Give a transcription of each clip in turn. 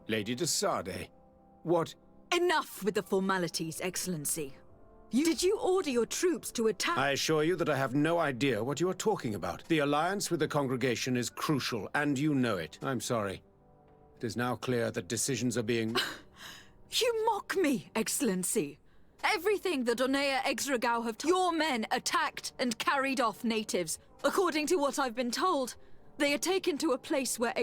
Lady de Sade, what? Enough with the formalities, Excellency. Did you order your troops to attack? I assure you that I have no idea what you are talking about. The alliance with the congregation is crucial, and you know it. I'm sorry. It is now clear that decisions are being... You mock me, Excellency. Everything the Donea Exregao have your men attacked and carried off natives. According to what I've been told, they are taken to a place where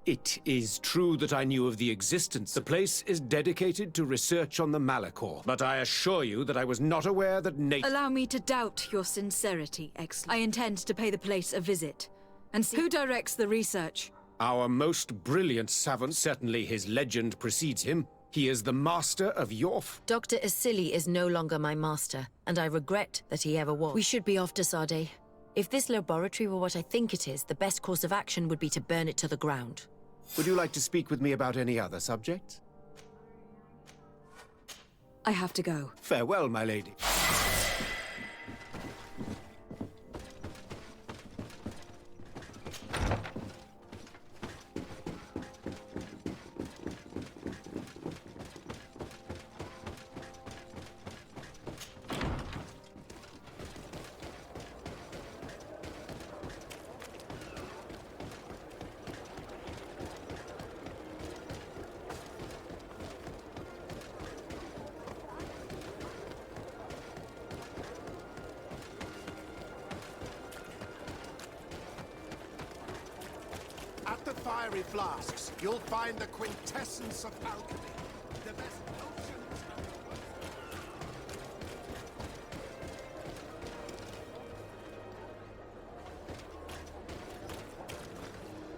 It is true that I knew of the existence. The place is dedicated to research on the Malachor. But I assure you that I was not aware that Allow me to doubt your sincerity, I intend to pay the place a visit and see who directs the research. Our most brilliant savant, certainly his legend precedes him. He is the master of your Dr. Asili is no longer my master, and I regret that he ever was. We should be off to Sade. If this laboratory were what I think it is, the best course of action would be to burn it to the ground. Would you like to speak with me about any other subjects? I have to go. Farewell, my lady. At the fiery flasks, you'll find the quintessence of alchemy. The best potions and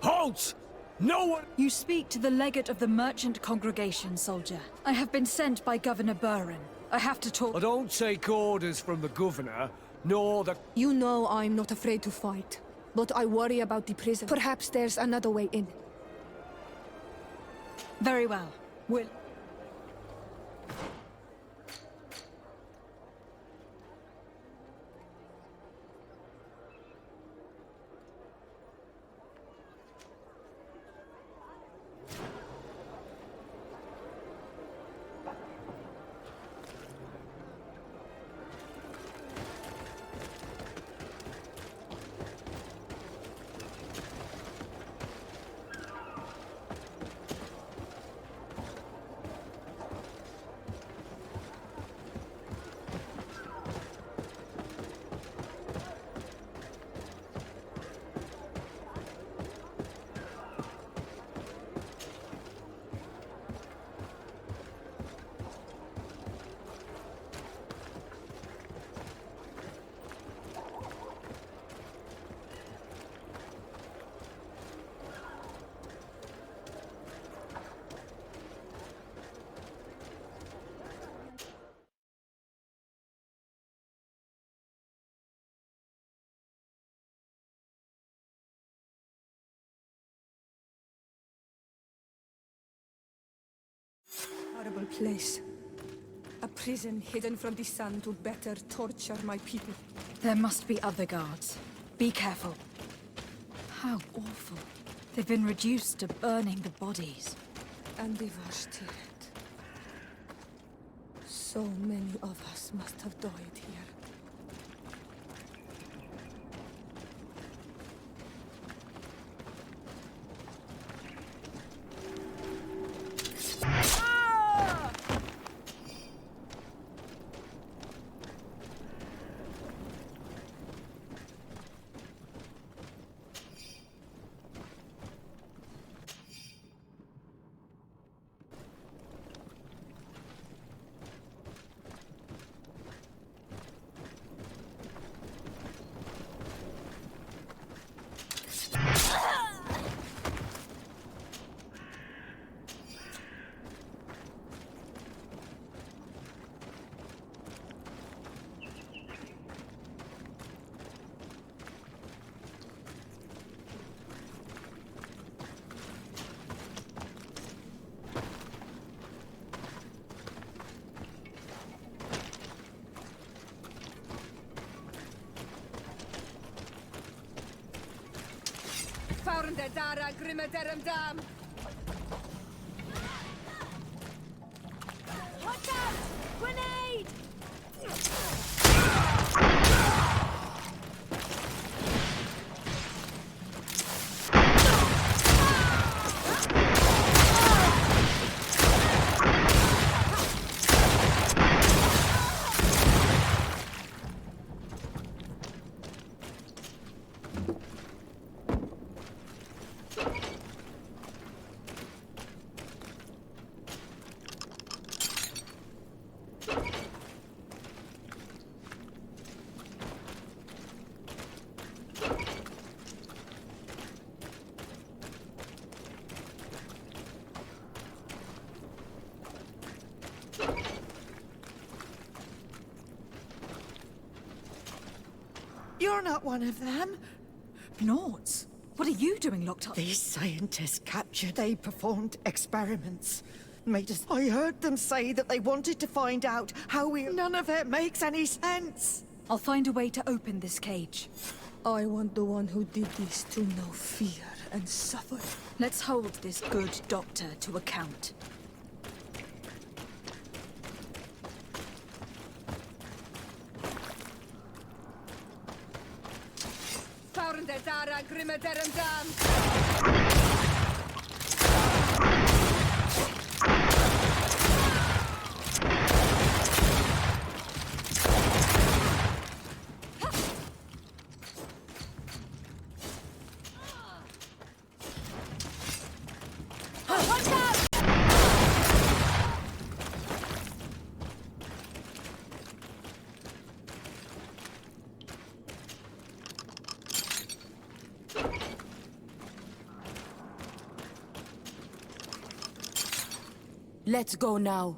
Halt! No one... You speak to the legate of the merchant congregation, soldier. I have been sent by Governor Buren. I have to talk... I don't take orders from the governor, nor the... You know I'm not afraid to fight, but I worry about the prison. Perhaps there's another way in. Very well. Will... Horrible place. A prison hidden from the sun to better torture my people. There must be other guards. Be careful. How awful. They've been reduced to burning the bodies. And the worst yet. So many of us must have died here. Found the Dara Grimadarum Dam! Watch out! Grenade! You're not one of them. Noughts? What are you doing locked up? These scientists captured, they performed experiments. Made us... I heard them say that they wanted to find out how we... None of it makes any sense. I'll find a way to open this cage. I want the one who did this to know fear and suffer. Let's hold this good doctor to account. Let's go now.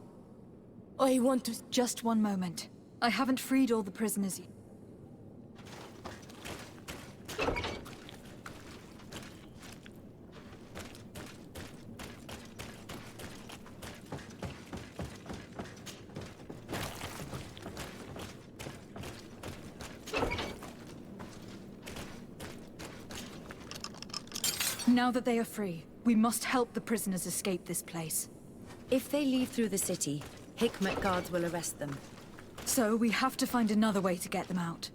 I want to... Just one moment. I haven't freed all the prisoners yet. Now that they are free, we must help the prisoners escape this place. If they leave through the city, Hikmet guards will arrest them. So we have to find another way to get them out.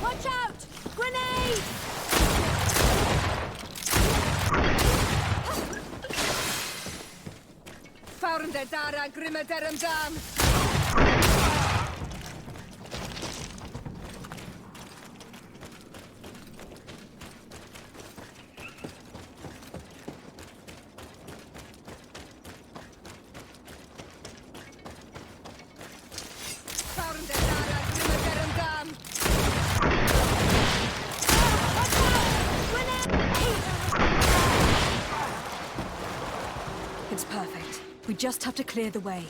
Watch out! Grenade! Fahrende Dara grimme derem dam. Fahrende Dara grimme derem dam. It's perfect. We just have to clear the way.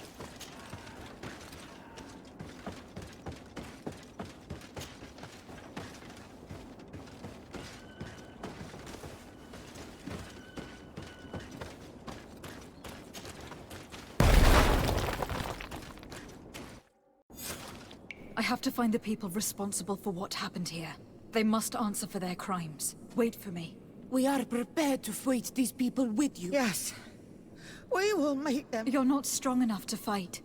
I have to find the people responsible for what happened here. They must answer for their crimes. Wait for me. We are prepared to fight these people with you. Yes. We will make them... You're not strong enough to fight.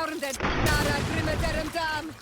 Founded Nara Grimaterum Dam.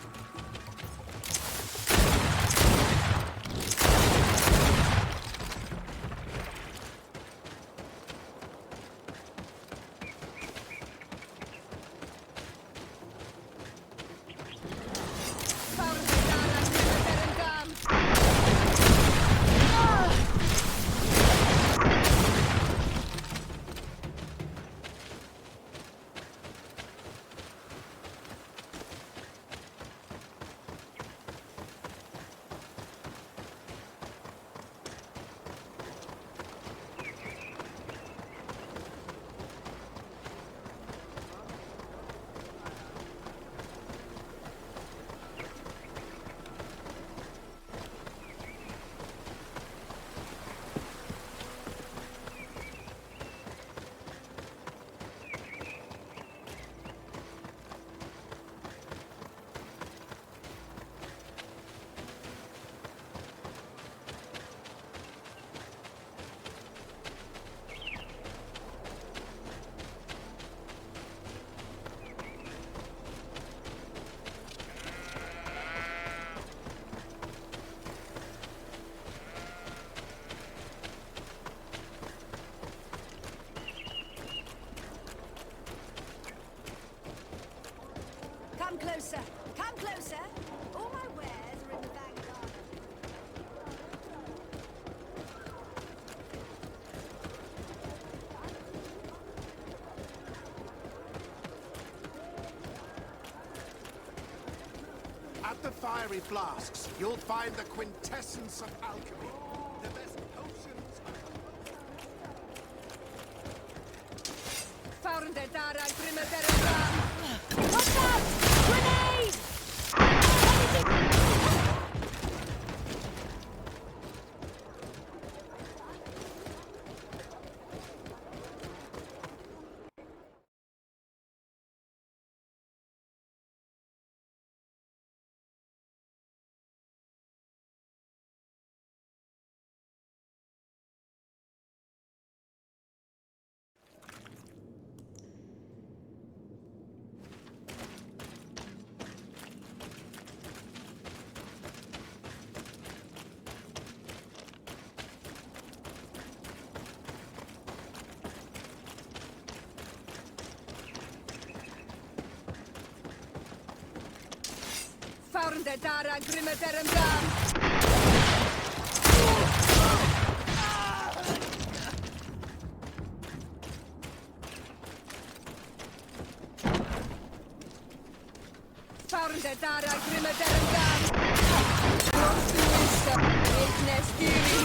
Come closer! Come closer! All my wares are in the vanguard. At the fiery flasks, you'll find the quintessence of alchemy. The best potions Found the Dara Grimaterum Dam. Watch out! Grenade! Found the Dara Grimaterum Dam. Found the Dara Grimaterum Dam. Sosуществуют,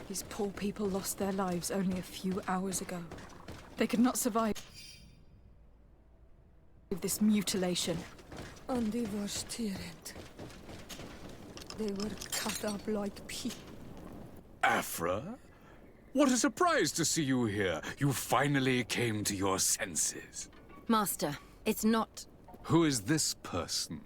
These poor people lost their lives only a few hours ago. They could not survive this mutilation. And they were steered. They were cut up like people. Afra? What a surprise to see you here. You finally came to your senses. Master, it's not... Who is this person?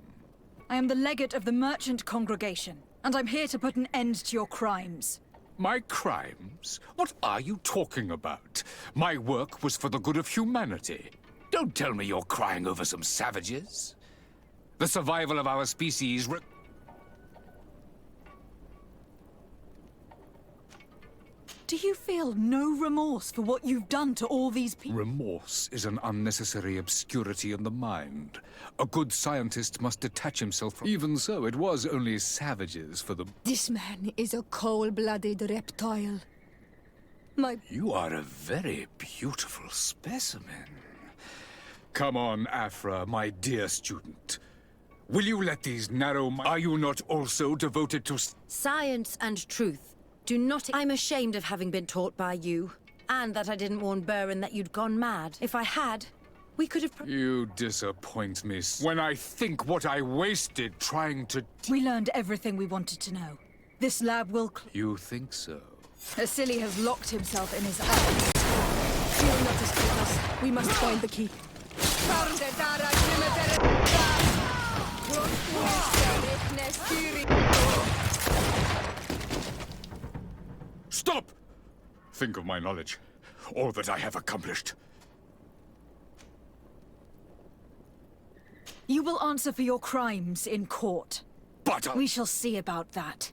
I am the legate of the merchant congregation, and I'm here to put an end to your crimes. My crimes? What are you talking about? My work was for the good of humanity. Don't tell me you're crying over some savages. The survival of our species Do you feel no remorse for what you've done to all these people? Remorse is an unnecessary obscurity in the mind. A good scientist must detach himself from... Even so, it was only savages for the... This man is a cold-blooded reptile. You are a very beautiful specimen. Come on, Afra, my dear student. Will you let these narrow... Are you not also devoted to... Science and truth. Do not... I'm ashamed of having been taught by you, and that I didn't warn Burin that you'd gone mad. If I had, we could have... You disappoint me when I think what I wasted trying to... We learned everything we wanted to know. This lab will... You think so? Asili has locked himself in his island. He will not escape us. We must find the key. Stop! Think of my knowledge. All that I have accomplished. You will answer for your crimes in court. But We shall see about that.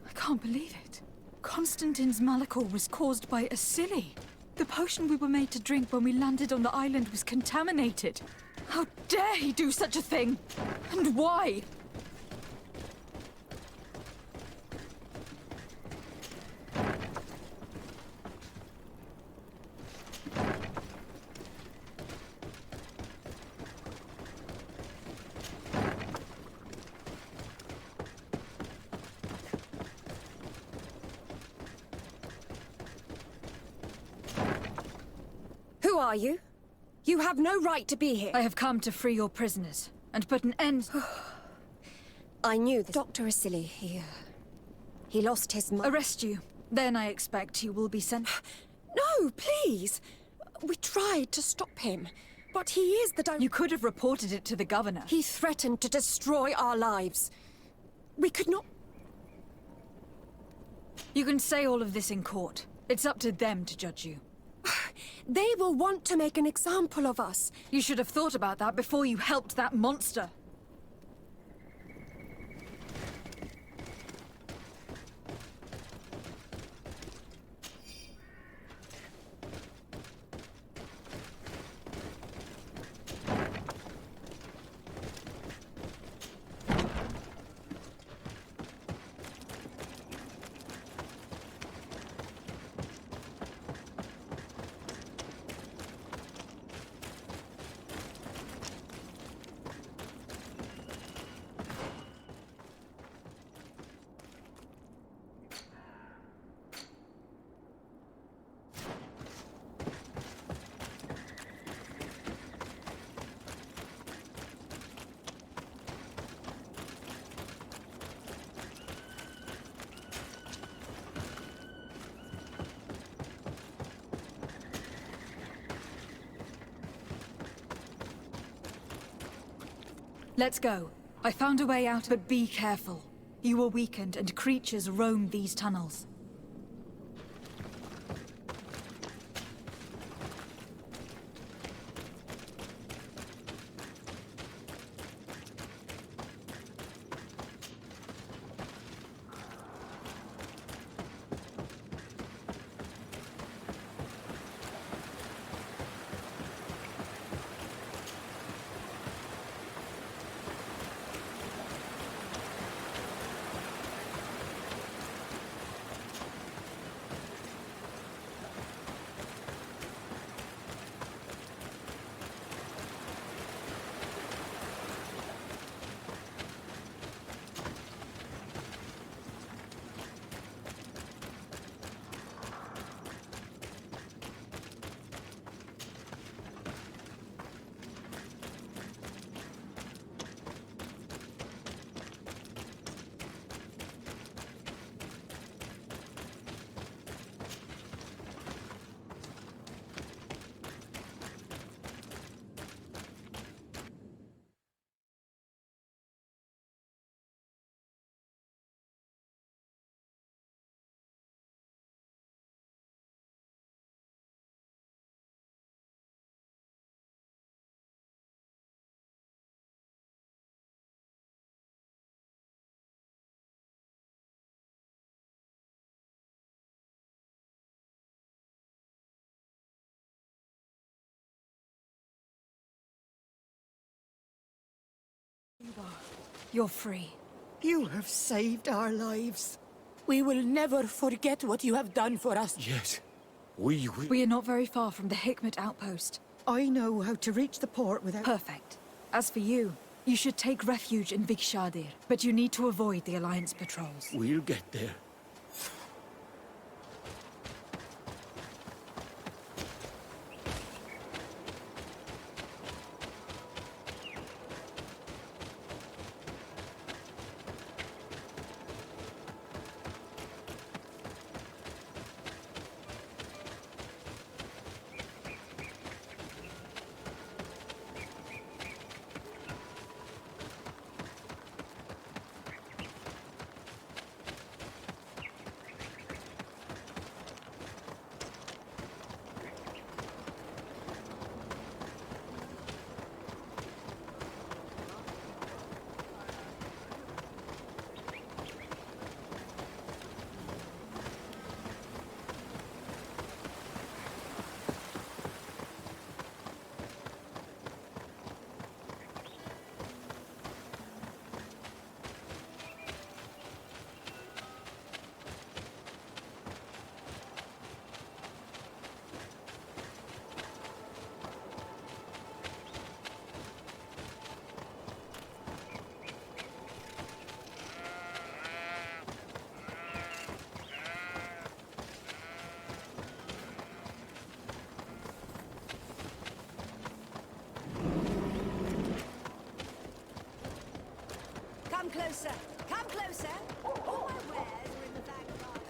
I can't believe it. Constantine's malachor was caused by Asili. The potion we were made to drink when we landed on the island was contaminated. How dare he do such a thing? And why? Who are you? You have no right to be here. I have come to free your prisoners and put an end... I knew this. Dr. Asili, he lost his mind. Arrest you. Then I expect you will be sent... No, please. We tried to stop him, but he is the You could have reported it to the governor. He threatened to destroy our lives. We could not... You can say all of this in court. It's up to them to judge you. They will want to make an example of us. You should have thought about that before you helped that monster. Let's go. I found a way out, but be careful. You are weakened, and creatures roam these tunnels. You're free. You have saved our lives. We will never forget what you have done for us. Yes. We We are not very far from the Hikmet outpost. I know how to reach the port without... Perfect. As for you, you should take refuge in Vikshadir, but you need to avoid the Alliance patrols. We'll get there. Come closer! Come closer! All my wares are in the back garden.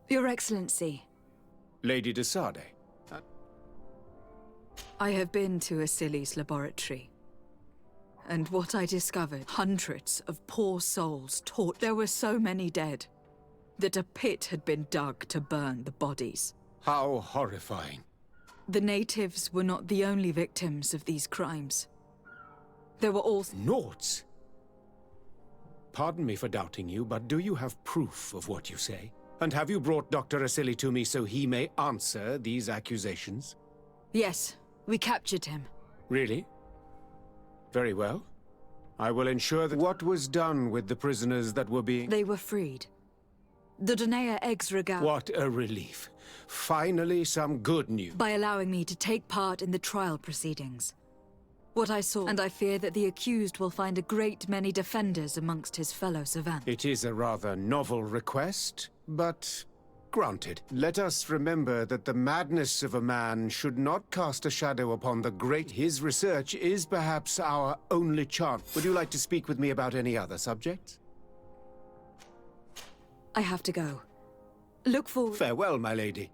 Your Excellency, Lady de Sade. I have been to Asili's laboratory. And what I discovered, hundreds of poor souls taught. There were so many dead that a pit had been dug to burn the bodies. How horrifying. The natives were not the only victims of these crimes. There were also... Naughts? Pardon me for doubting you, but do you have proof of what you say? And have you brought Dr. Asili to me so he may answer these accusations? Yes, we captured him. Really? Very well. I will ensure that... What was done with the prisoners that were being... They were freed. The Donea Exregal... What a relief. Finally, some good news. By allowing me to take part in the trial proceedings. What I saw, and I fear that the accused will find a great many defenders amongst his fellow savants. It is a rather novel request, but granted. Let us remember that the madness of a man should not cast a shadow upon the great. His research is perhaps our only chance. Would you like to speak with me about any other subjects? I have to go. Look forward... Farewell, my lady.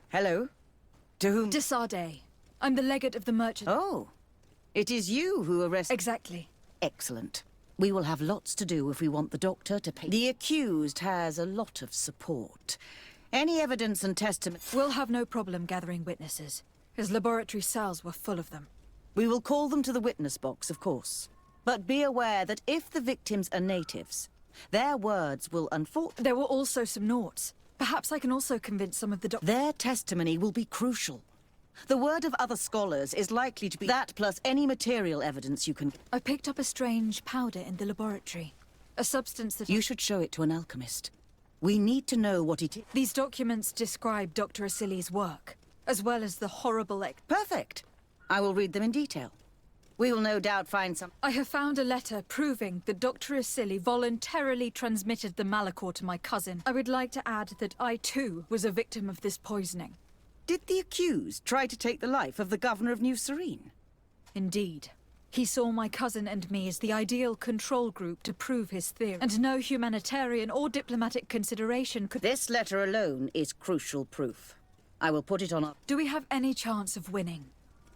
Hello? To whom? De Sade. I'm the legate of the merchant... Oh. It is you who arrested... Exactly. Excellent. We will have lots to do if we want the doctor to pay. The accused has a lot of support. Any evidence and testimony... We'll have no problem gathering witnesses. His laboratory cells were full of them. We will call them to the witness box, of course. But be aware that if the victims are natives, their words will unfortunately... There were also some Nauts. Perhaps I can also convince some of the Their testimony will be crucial. The word of other scholars is likely to be that plus any material evidence you can... I picked up a strange powder in the laboratory. A substance that... You should show it to an alchemist. We need to know what it is. These documents describe Dr. Asili's work, as well as the horrible... Perfect. I will read them in detail. We will no doubt find some... I have found a letter proving that Dr. Asili voluntarily transmitted the Malachor to my cousin. I would like to add that I, too, was a victim of this poisoning. Did the accused try to take the life of the governor of New Serene? Indeed. He saw my cousin and me as the ideal control group to prove his theory, and no humanitarian or diplomatic consideration could... This letter alone is crucial proof. I will put it on our... Do we have any chance of winning?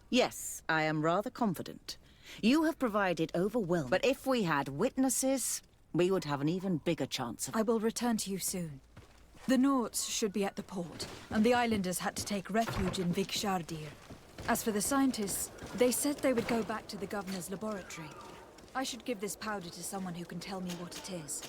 Yes, I am rather confident. You have provided overwhelming... But if we had witnesses, we would have an even bigger chance of... I will return to you soon. The Nauts should be at the port, and the islanders had to take refuge in Vikshardir. As for the scientists, they said they would go back to the governor's laboratory. I should give this powder to someone who can tell me what it is.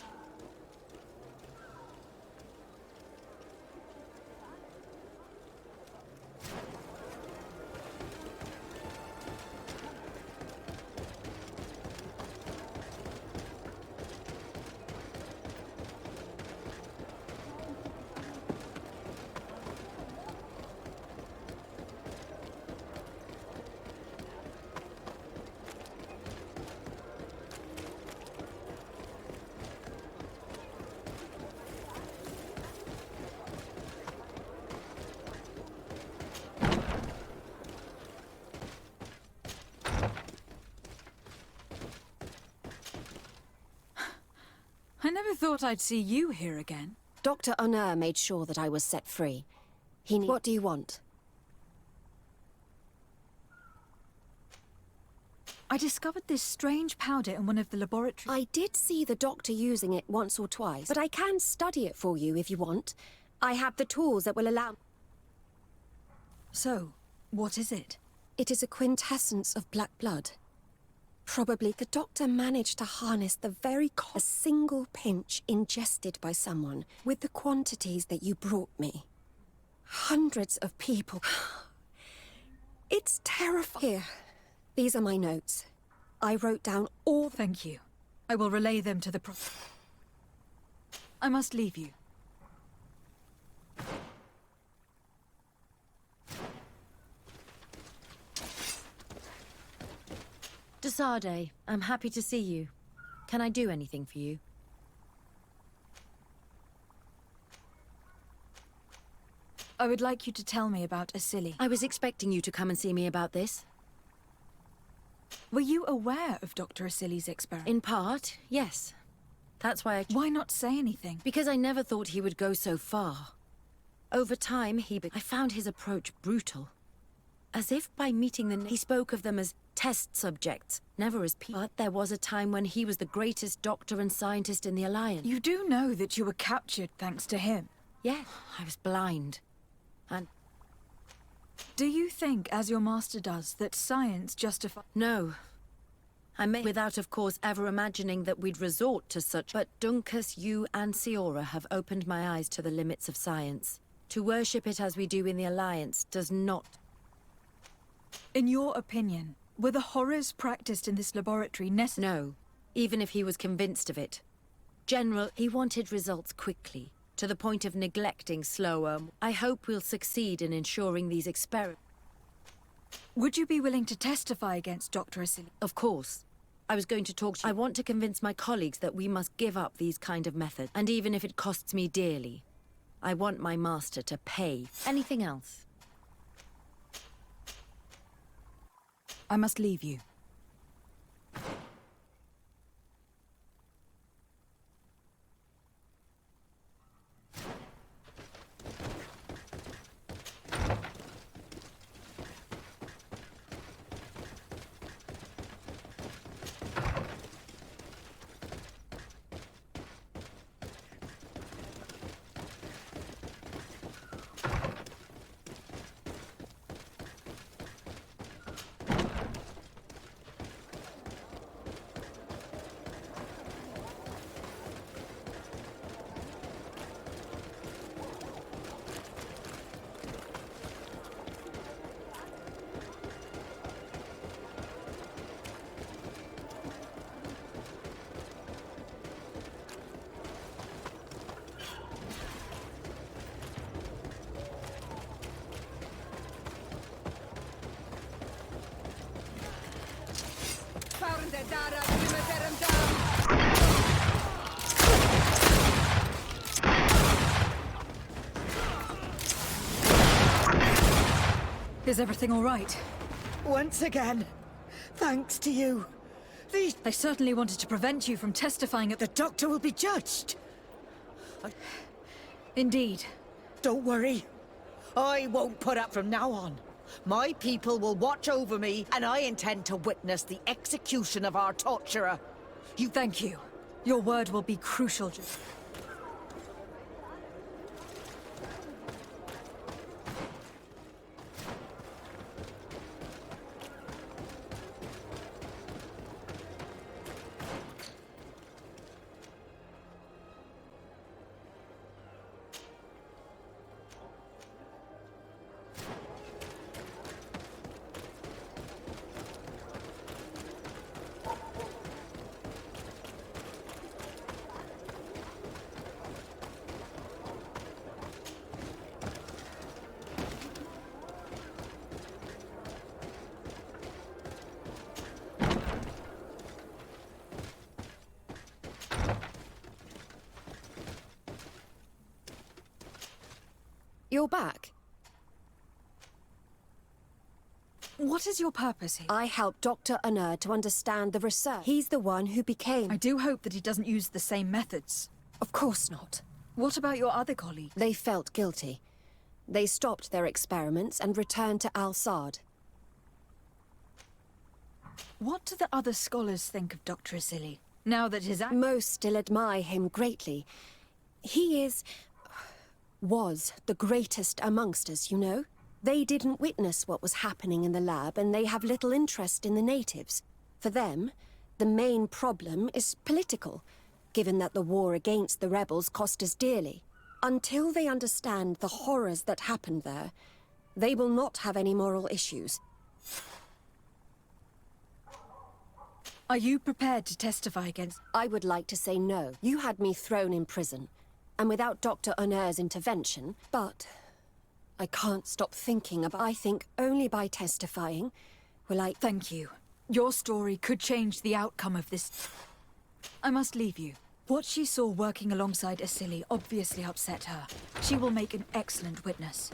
I never thought I'd see you here again. Dr. Honor made sure that I was set free. What do you want? I discovered this strange powder in one of the laboratories. I did see the doctor using it once or twice, but I can study it for you if you want. I have the tools that will allow... So, what is it? It is a quintessence of black blood. Probably the doctor managed to harness the very a single pinch ingested by someone with the quantities that you brought me. Hundreds of people. It's terrifying. Here, these are my notes. I wrote down all... Thank you. I will relay them to the I must leave you. Desade, I'm happy to see you. Can I do anything for you? I would like you to tell me about Asili. I was expecting you to come and see me about this. Were you aware of Dr. Asili's experiment? In part, yes. That's why I... Why not say anything? Because I never thought he would go so far. Over time, I found his approach brutal. As if by meeting them, he spoke of them as test subjects, never as people. But there was a time when he was the greatest doctor and scientist in the Alliance. You do know that you were captured thanks to him? Yeah, I was blind. And... Do you think, as your master does, that science justifies... No. I may, without of course ever imagining that we'd resort to such... But Dunkus, you and Siora have opened my eyes to the limits of science. To worship it as we do in the Alliance does not... In your opinion, were the horrors practiced in this laboratory necessary? No, even if he was convinced of it. General, he wanted results quickly, to the point of neglecting slower. I hope we'll succeed in ensuring these experiments. Would you be willing to testify against Dr. Asili? Of course. I was going to talk to you. I want to convince my colleagues that we must give up these kind of methods, and even if it costs me dearly. I want my master to pay. Anything else? I must leave you. Is everything all right? Once again, thanks to you. They certainly wanted to prevent you from testifying at The doctor will be judged. Indeed. Don't worry. I won't put up from now on. My people will watch over me, and I intend to witness the execution of our torturer. Thank you. Your word will be crucial. You're back. What is your purpose here? I helped Dr. Unur to understand the research. He's the one who became... I do hope that he doesn't use the same methods. Of course not. What about your other colleagues? They felt guilty. They stopped their experiments and returned to Al-Sad. What do the other scholars think of Dr. Asili, now that his... Most still admire him greatly. He was the greatest amongst us, you know? They didn't witness what was happening in the lab, and they have little interest in the natives. For them, the main problem is political, given that the war against the rebels cost us dearly. Until they understand the horrors that happened there, they will not have any moral issues. Are you prepared to testify against... I would like to say no. You had me thrown in prison, and without Dr. Unur's intervention, but... I can't stop thinking about... I think only by testifying will I... Thank you. Your story could change the outcome of this... I must leave you. What she saw working alongside Asili obviously upset her. She will make an excellent witness.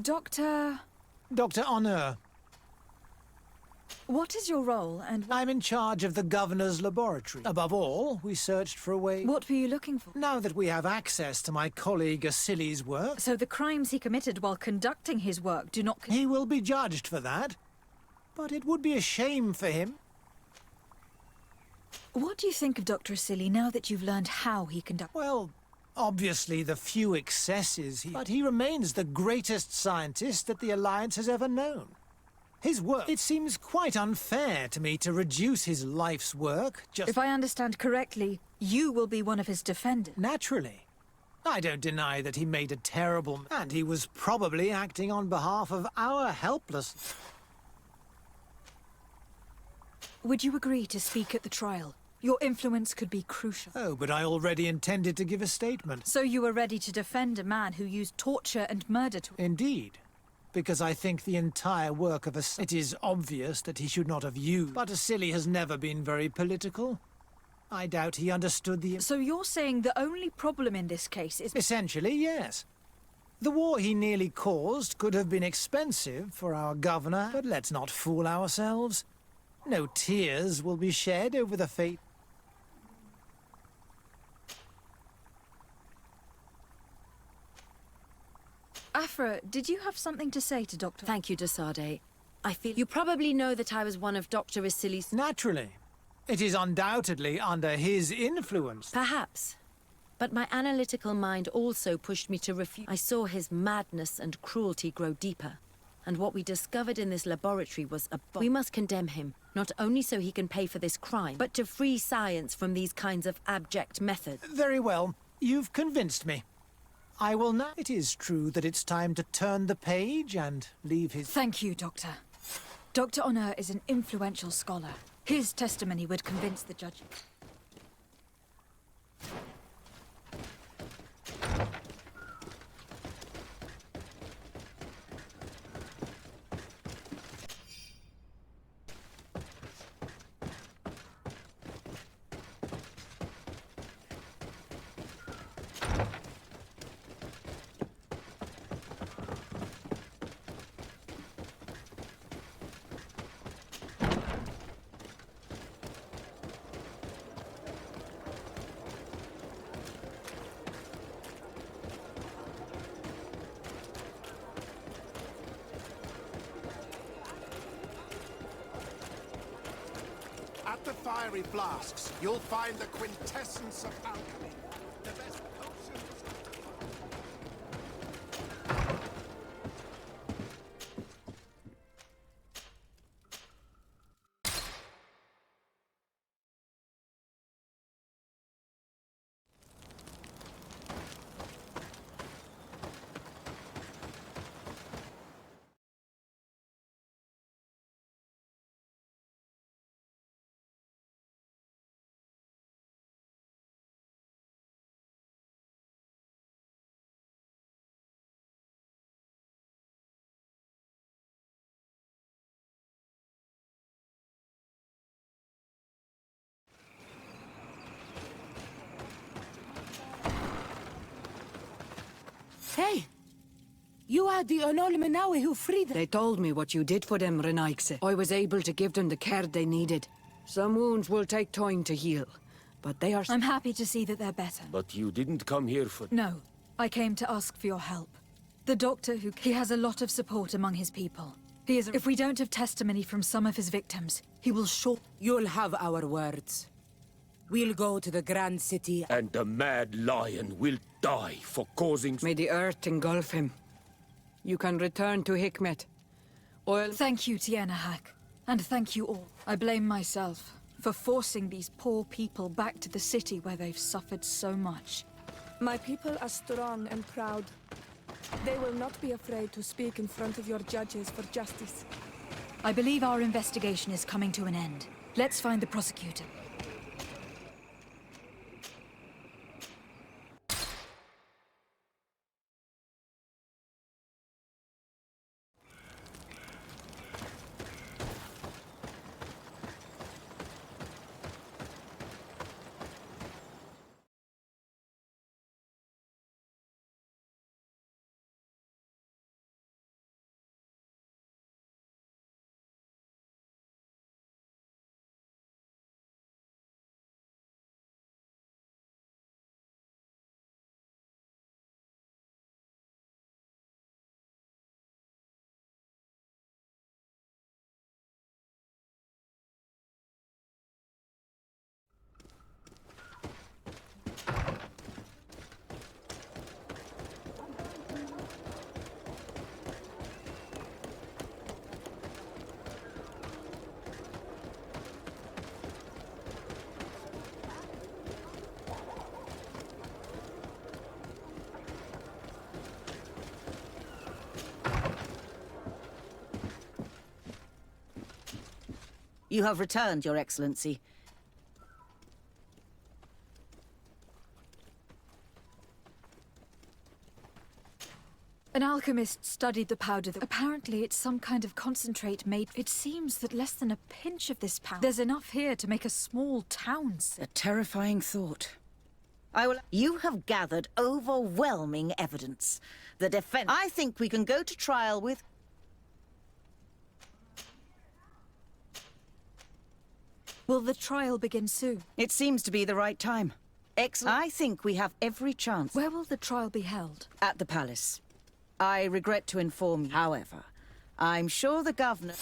Dr. Unur. What is your role, and... I'm in charge of the governor's laboratory. Above all, we searched for a way... What were you looking for? Now that we have access to my colleague Asili's work... So the crimes he committed while conducting his work do not... He will be judged for that. But it would be a shame for him. What do you think of Dr. Asili now that you've learned how he conducted... Well... Obviously, the few excesses, but he remains the greatest scientist that the Alliance has ever known. His work... It seems quite unfair to me to reduce his life's work just... If I understand correctly, you will be one of his defenders. Naturally. I don't deny that he made a terrible... And he was probably acting on behalf of our helpless... Would you agree to speak at the trial? Your influence could be crucial. Oh, but I already intended to give a statement. So you were ready to defend a man who used torture and murder to... Indeed. Because I think the entire work of Asili... It is obvious that he should not have used... But Asili has never been very political. I doubt he understood the... So you're saying the only problem in this case is... Essentially, yes. The war he nearly caused could have been expensive for our governor, but let's not fool ourselves. No tears will be shed over the fate... Afra, did you have something to say to Dr... Thank you, Desade. I feel... You probably know that I was one of Dr. Asili's... Naturally. It is undoubtedly under his influence. Perhaps. But my analytical mind also pushed me to refute... I saw his madness and cruelty grow deeper. And what we discovered in this laboratory was a... We must condemn him, not only so he can pay for this crime, but to free science from these kinds of abject methods. Very well. You've convinced me. I will now... It is true that it's time to turn the page and leave his... Thank you, Doctor. Dr. Honor is an influential scholar. His testimony would convince the judge. At the fiery flasks, you'll find the quintessence of alchemy. The best potions. Hey! You are the Ololmenawi who freed them. They told me what you did for them, Renaigse. I was able to give them the care they needed. Some wounds will take time to heal, but they are... I'm happy to see that they're better. But you didn't come here for... No, I came to ask for your help. The doctor he has a lot of support among his people. He is... If we don't have testimony from some of his victims, he will sure... You'll have our words. We'll go to the Grand City... And the Mad Lion will die for causing... May the earth engulf him. You can return to Hikmet. Oil... Thank you, Tienahak. And thank you all. I blame myself for forcing these poor people back to the city where they've suffered so much. My people are strong and proud. They will not be afraid to speak in front of your judges for justice. I believe our investigation is coming to an end. Let's find the prosecutor. You have returned, Your Excellency. An alchemist studied the powder that... Apparently it's some kind of concentrate made... It seems that less than a pinch of this powder... There's enough here to make a small town. A terrifying thought. You have gathered overwhelming evidence. The defense... I think we can go to trial with... Will the trial begin soon? It seems to be the right time. Excellent. I think we have every chance. Where will the trial be held? At the palace. I regret to inform you, however, I'm sure the governor...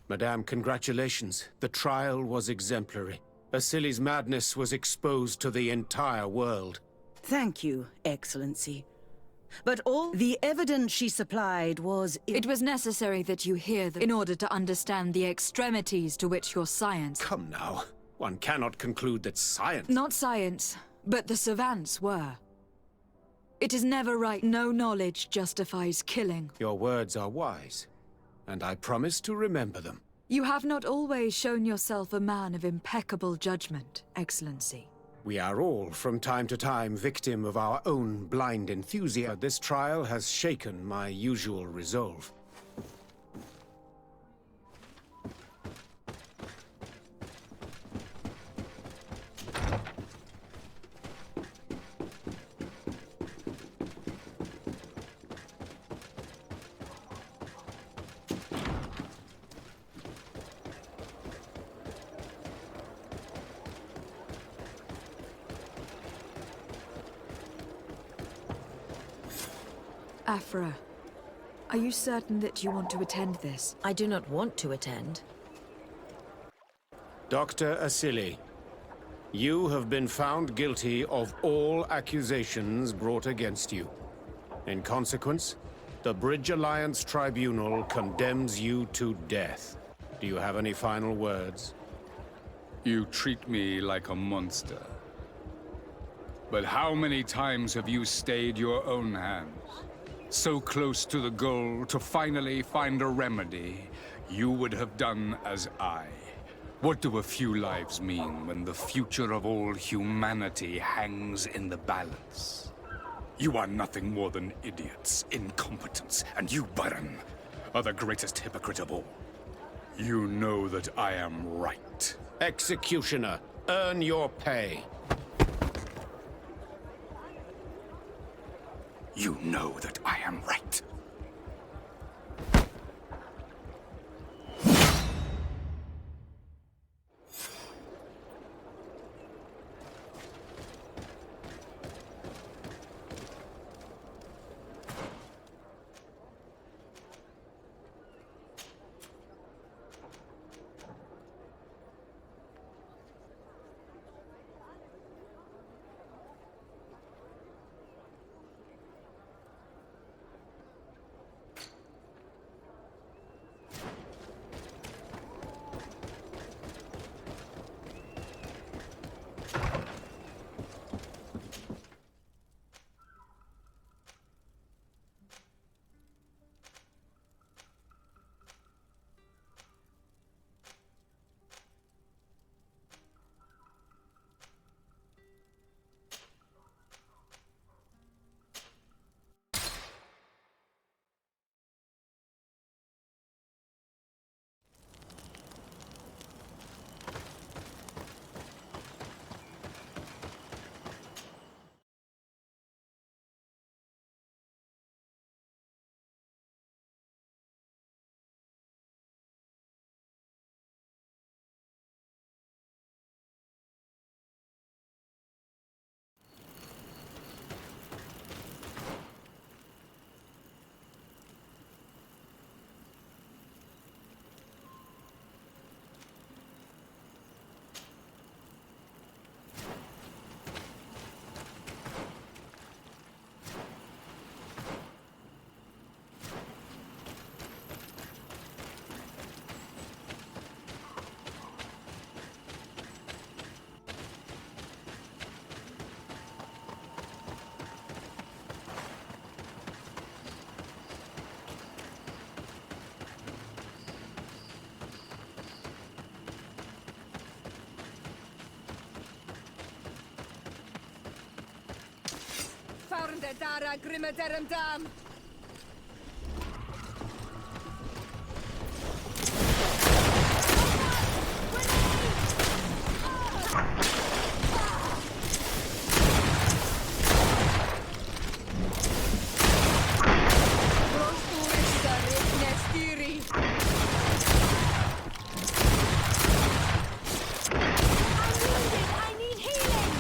Madame, congratulations. The trial was exemplary. Asili's madness was exposed to the entire world. Thank you, Excellency. But all the evidence she supplied was... It was necessary that you hear them in order to understand the extremities to which your science... Come now. One cannot conclude that science... Not science, but the savants were. It is never right. No knowledge justifies killing. Your words are wise, and I promise to remember them. You have not always shown yourself a man of impeccable judgment, Excellency. We are all, from time to time, victim of our own blind enthusiasm. This trial has shaken my usual resolve. Afra, are you certain that you want to attend this? I do not want to attend. Dr. Asili, you have been found guilty of all accusations brought against you. In consequence, the Bridge Alliance Tribunal condemns you to death. Do you have any final words? You treat me like a monster. But how many times have you stayed your own hands? So close to the goal to finally find a remedy, you would have done as I. What do a few lives mean when the future of all humanity hangs in the balance? You are nothing more than idiots, incompetents, and you, Baron, are the greatest hypocrite of all. You know that I am right. Executioner, earn your pay. You know that I am right. Dara Grimadarum Dam. I need healing!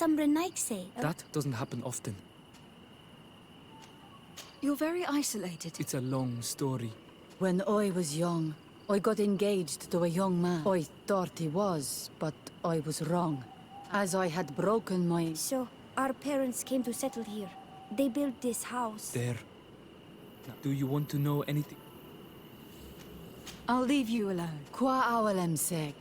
some Renaikse. That doesn't happen often. You're very isolated. It's a long story. When I was young, I got engaged to a young man. I thought he was, but I was wrong. As I had broken my... So, our parents came to settle here. They built this house. There. Now, do you want to know anything? I'll leave you alone. Qua awalem seg.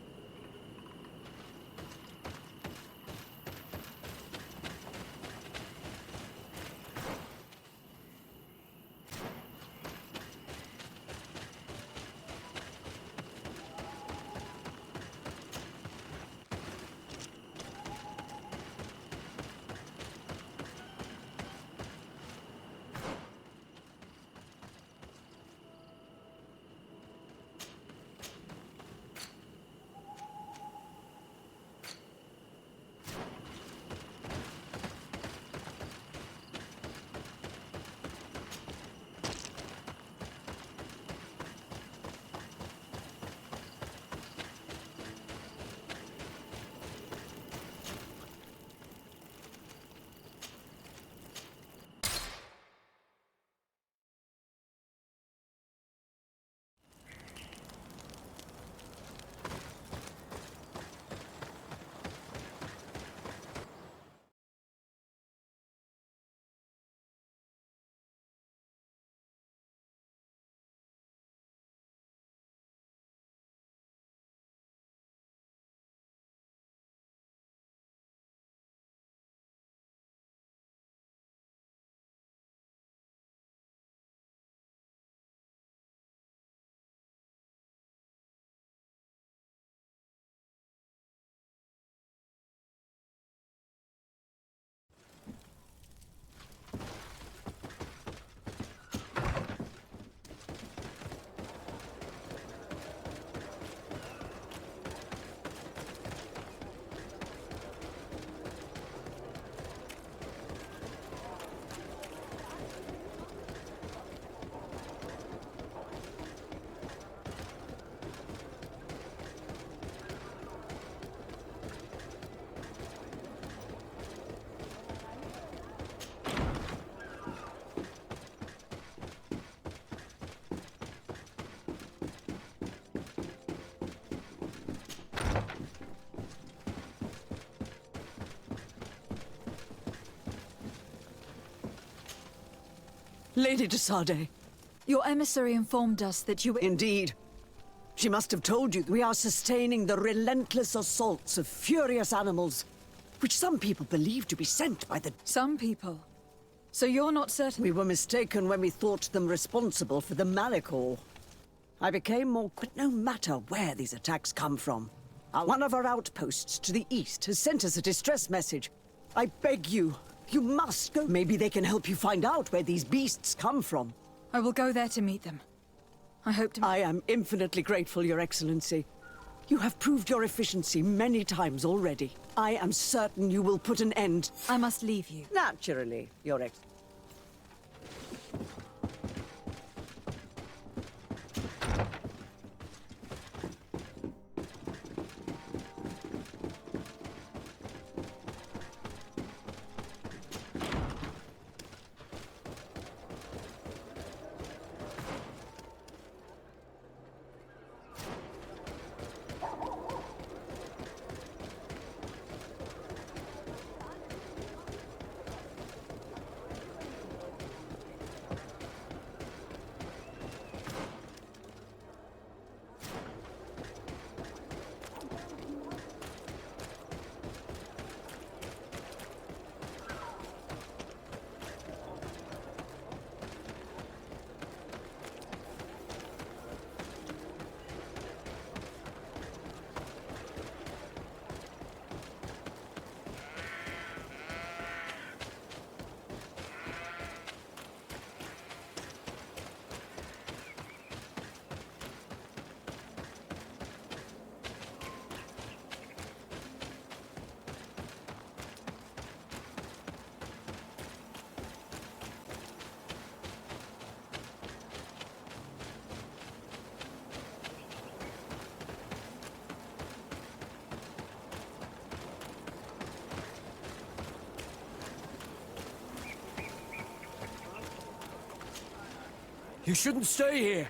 Lady de Sade. Your emissary informed us that you were... Indeed. She must have told you that we are sustaining the relentless assaults of furious animals, which some people believe to be sent by the... Some people? So you're not certain... We were mistaken when we thought them responsible for the Malikor. I became more... But no matter where these attacks come from, one of our outposts to the east has sent us a distress message. I beg you, you must go. Maybe they can help you find out where these beasts come from. I will go there to meet them. I hope to... I am infinitely grateful, Your Excellency. You have proved your efficiency many times already. I am certain you will put an end... I must leave you. Naturally, Your Excellency. You shouldn't stay here.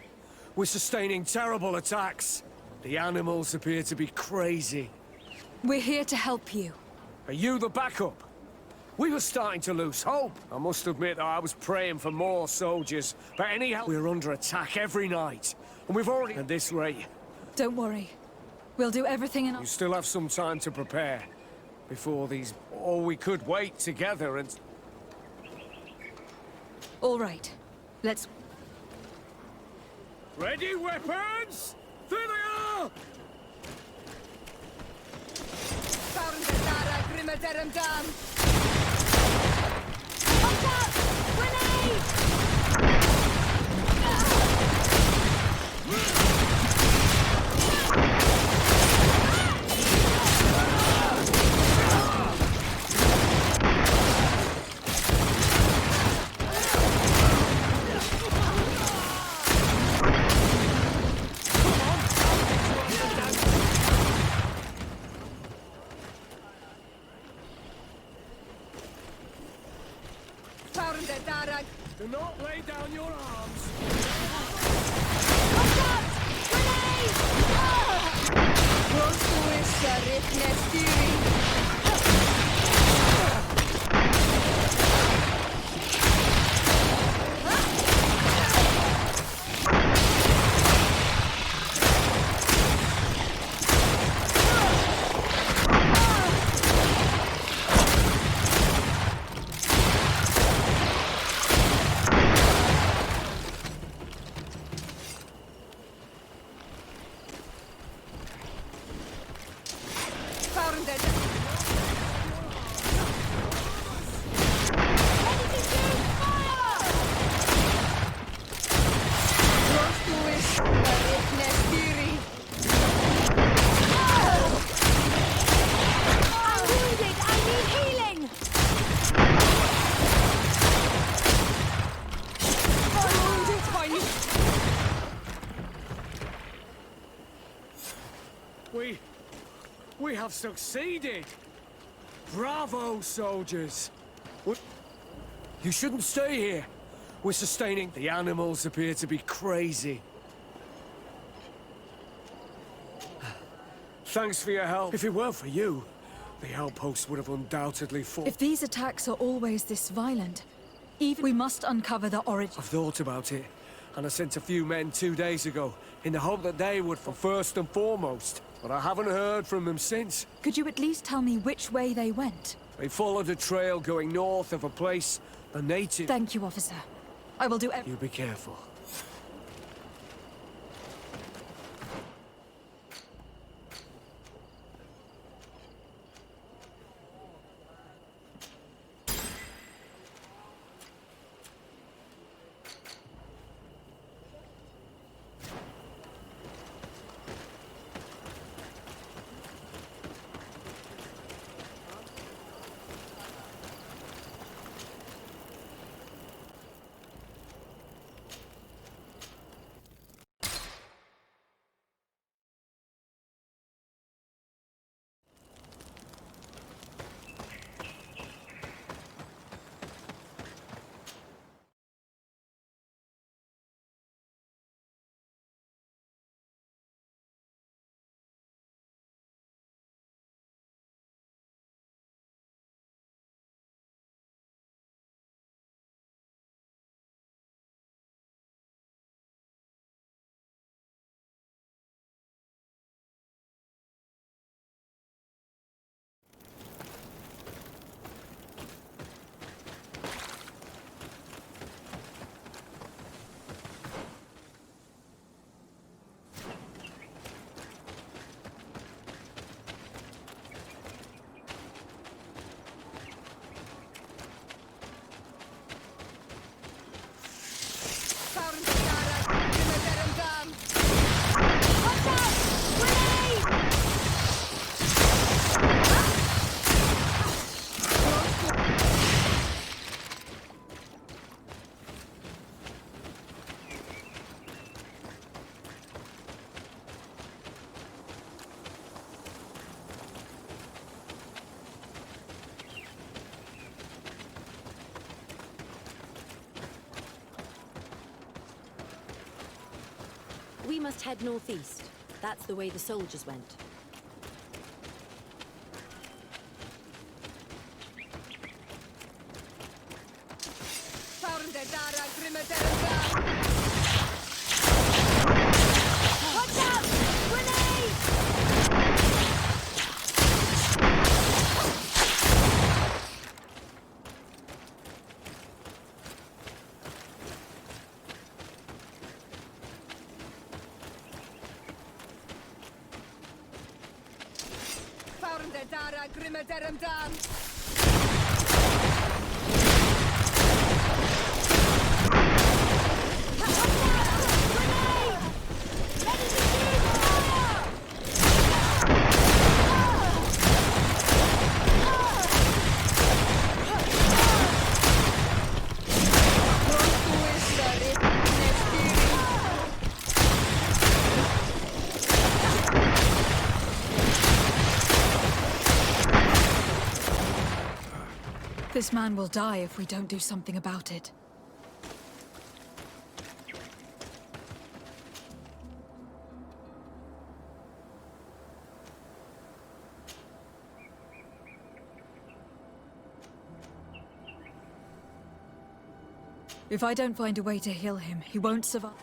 We're sustaining terrible attacks. The animals appear to be crazy. We're here to help you. Are you the backup? We were starting to lose hope. I must admit that I was praying for more soldiers, but anyhow, we're under attack every night. And we've already... At this rate... Don't worry. We'll do everything in our... You still have some time to prepare. Before these... Or we could wait together and... All right. Let's... Ready, weapons? There they are! Watch out! Grenade! Do not lay down your arms. Watch out! Grenade! We have succeeded! Bravo, soldiers! What? You shouldn't stay here. We're sustaining... The animals appear to be crazy. Thanks for your help. If it weren't for you, the outpost would have undoubtedly fallen. If these attacks are always this violent, even we must uncover the origin. I've thought about it, and I sent a few men 2 days ago, in the hope that they would, for first and foremost. But I haven't heard from them since. Could you at least tell me which way they went? They followed a trail going north of a place the native... Thank you, officer. I will do You be careful. We must head northeast. That's the way the soldiers went. Watch out! Grenade! This man will die if we don't do something about it. If I don't find a way to heal him, he won't survive.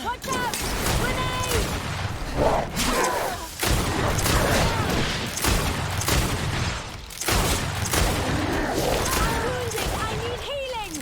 Watch out! Grenade! I'm wounded! I need healing!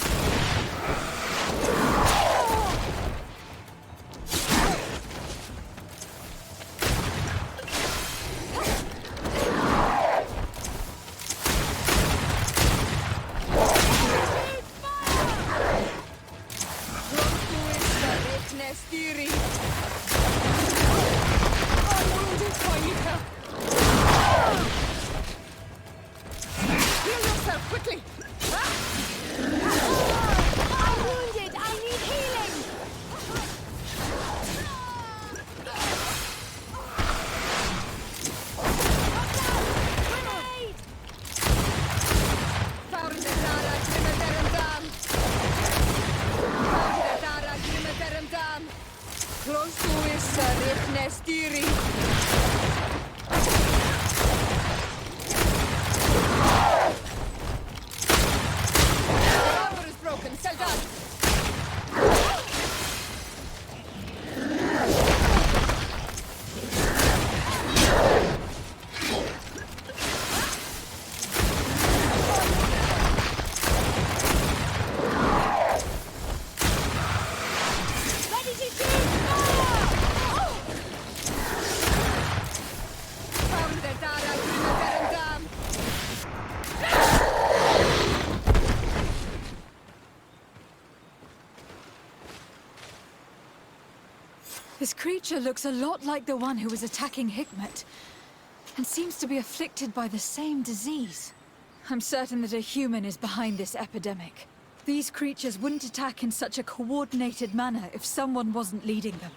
armor is broken. Sell done. This creature looks a lot like the one who was attacking Hikmet, and seems to be afflicted by the same disease. I'm certain that a human is behind this epidemic. These creatures wouldn't attack in such a coordinated manner if someone wasn't leading them.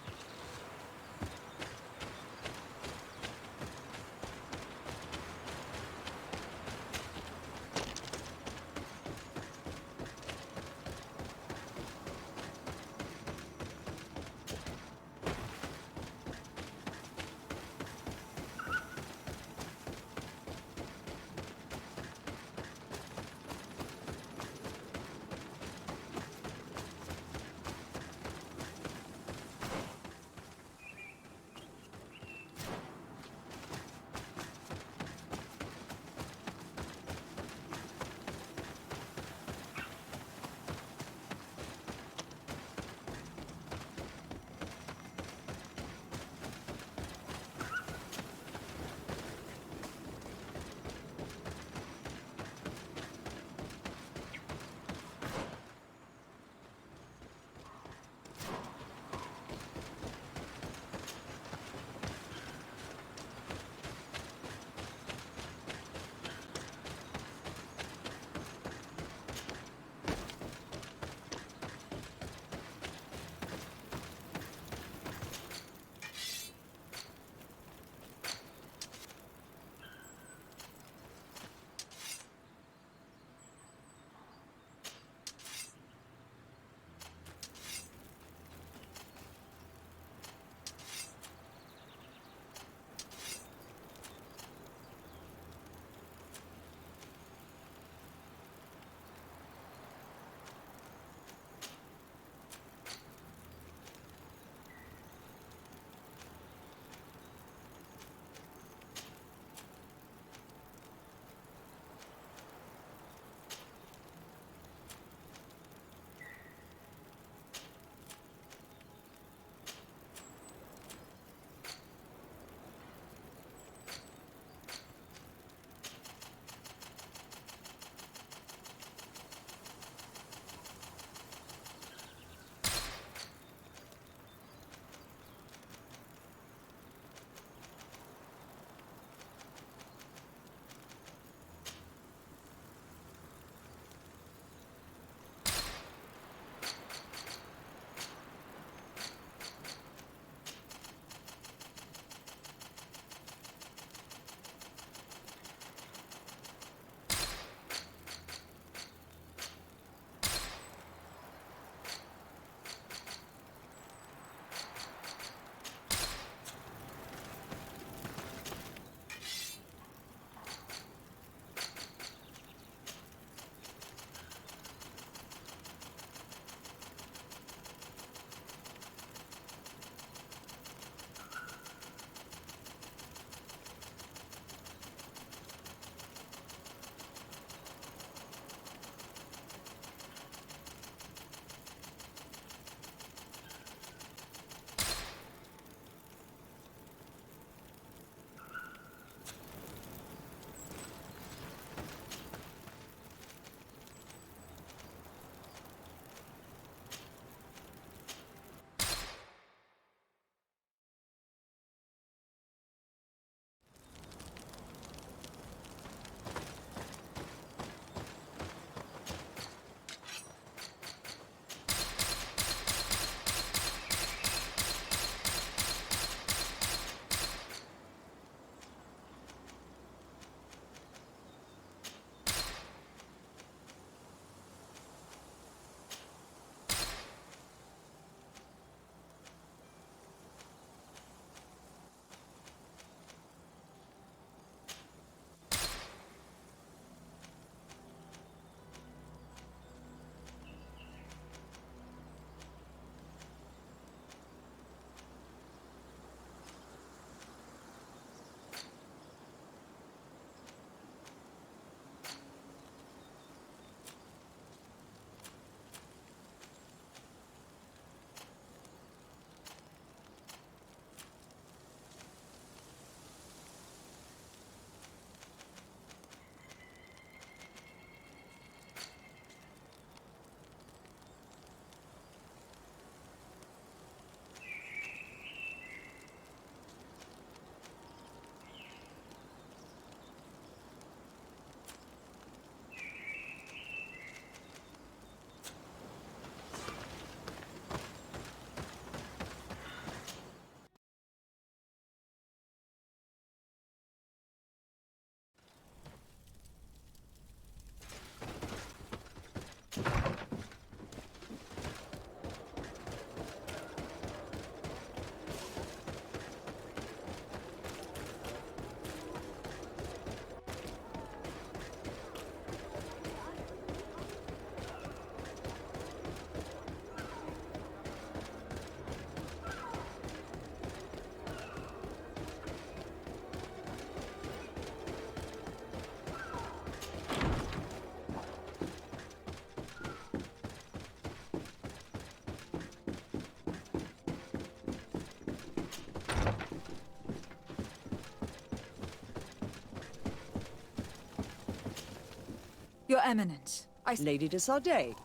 Your Eminence, Lady de Sardet.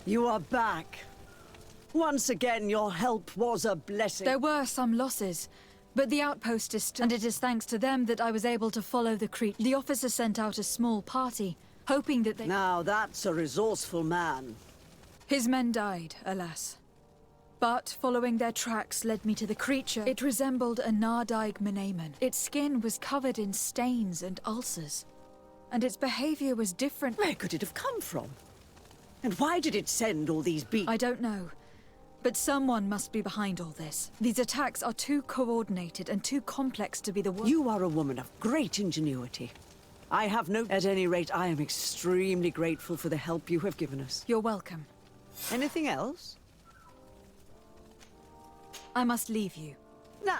You are back. Once again, your help was a blessing. There were some losses, but the outpost is still... And it is thanks to them that I was able to follow the creature. The officer sent out a small party, hoping that they... Now that's a resourceful man. His men died, alas. But following their tracks led me to the creature. It resembled a Nardaig Menaemon. Its skin was covered in stains and ulcers. And its behavior was different. Where could it have come from? And why did it send all these beasts? I don't know. But someone must be behind all this. These attacks are too coordinated and too complex to be the one. You are a woman of great ingenuity. I have no... At any rate, I am extremely grateful for the help you have given us. You're welcome. Anything else? I must leave you. Nah.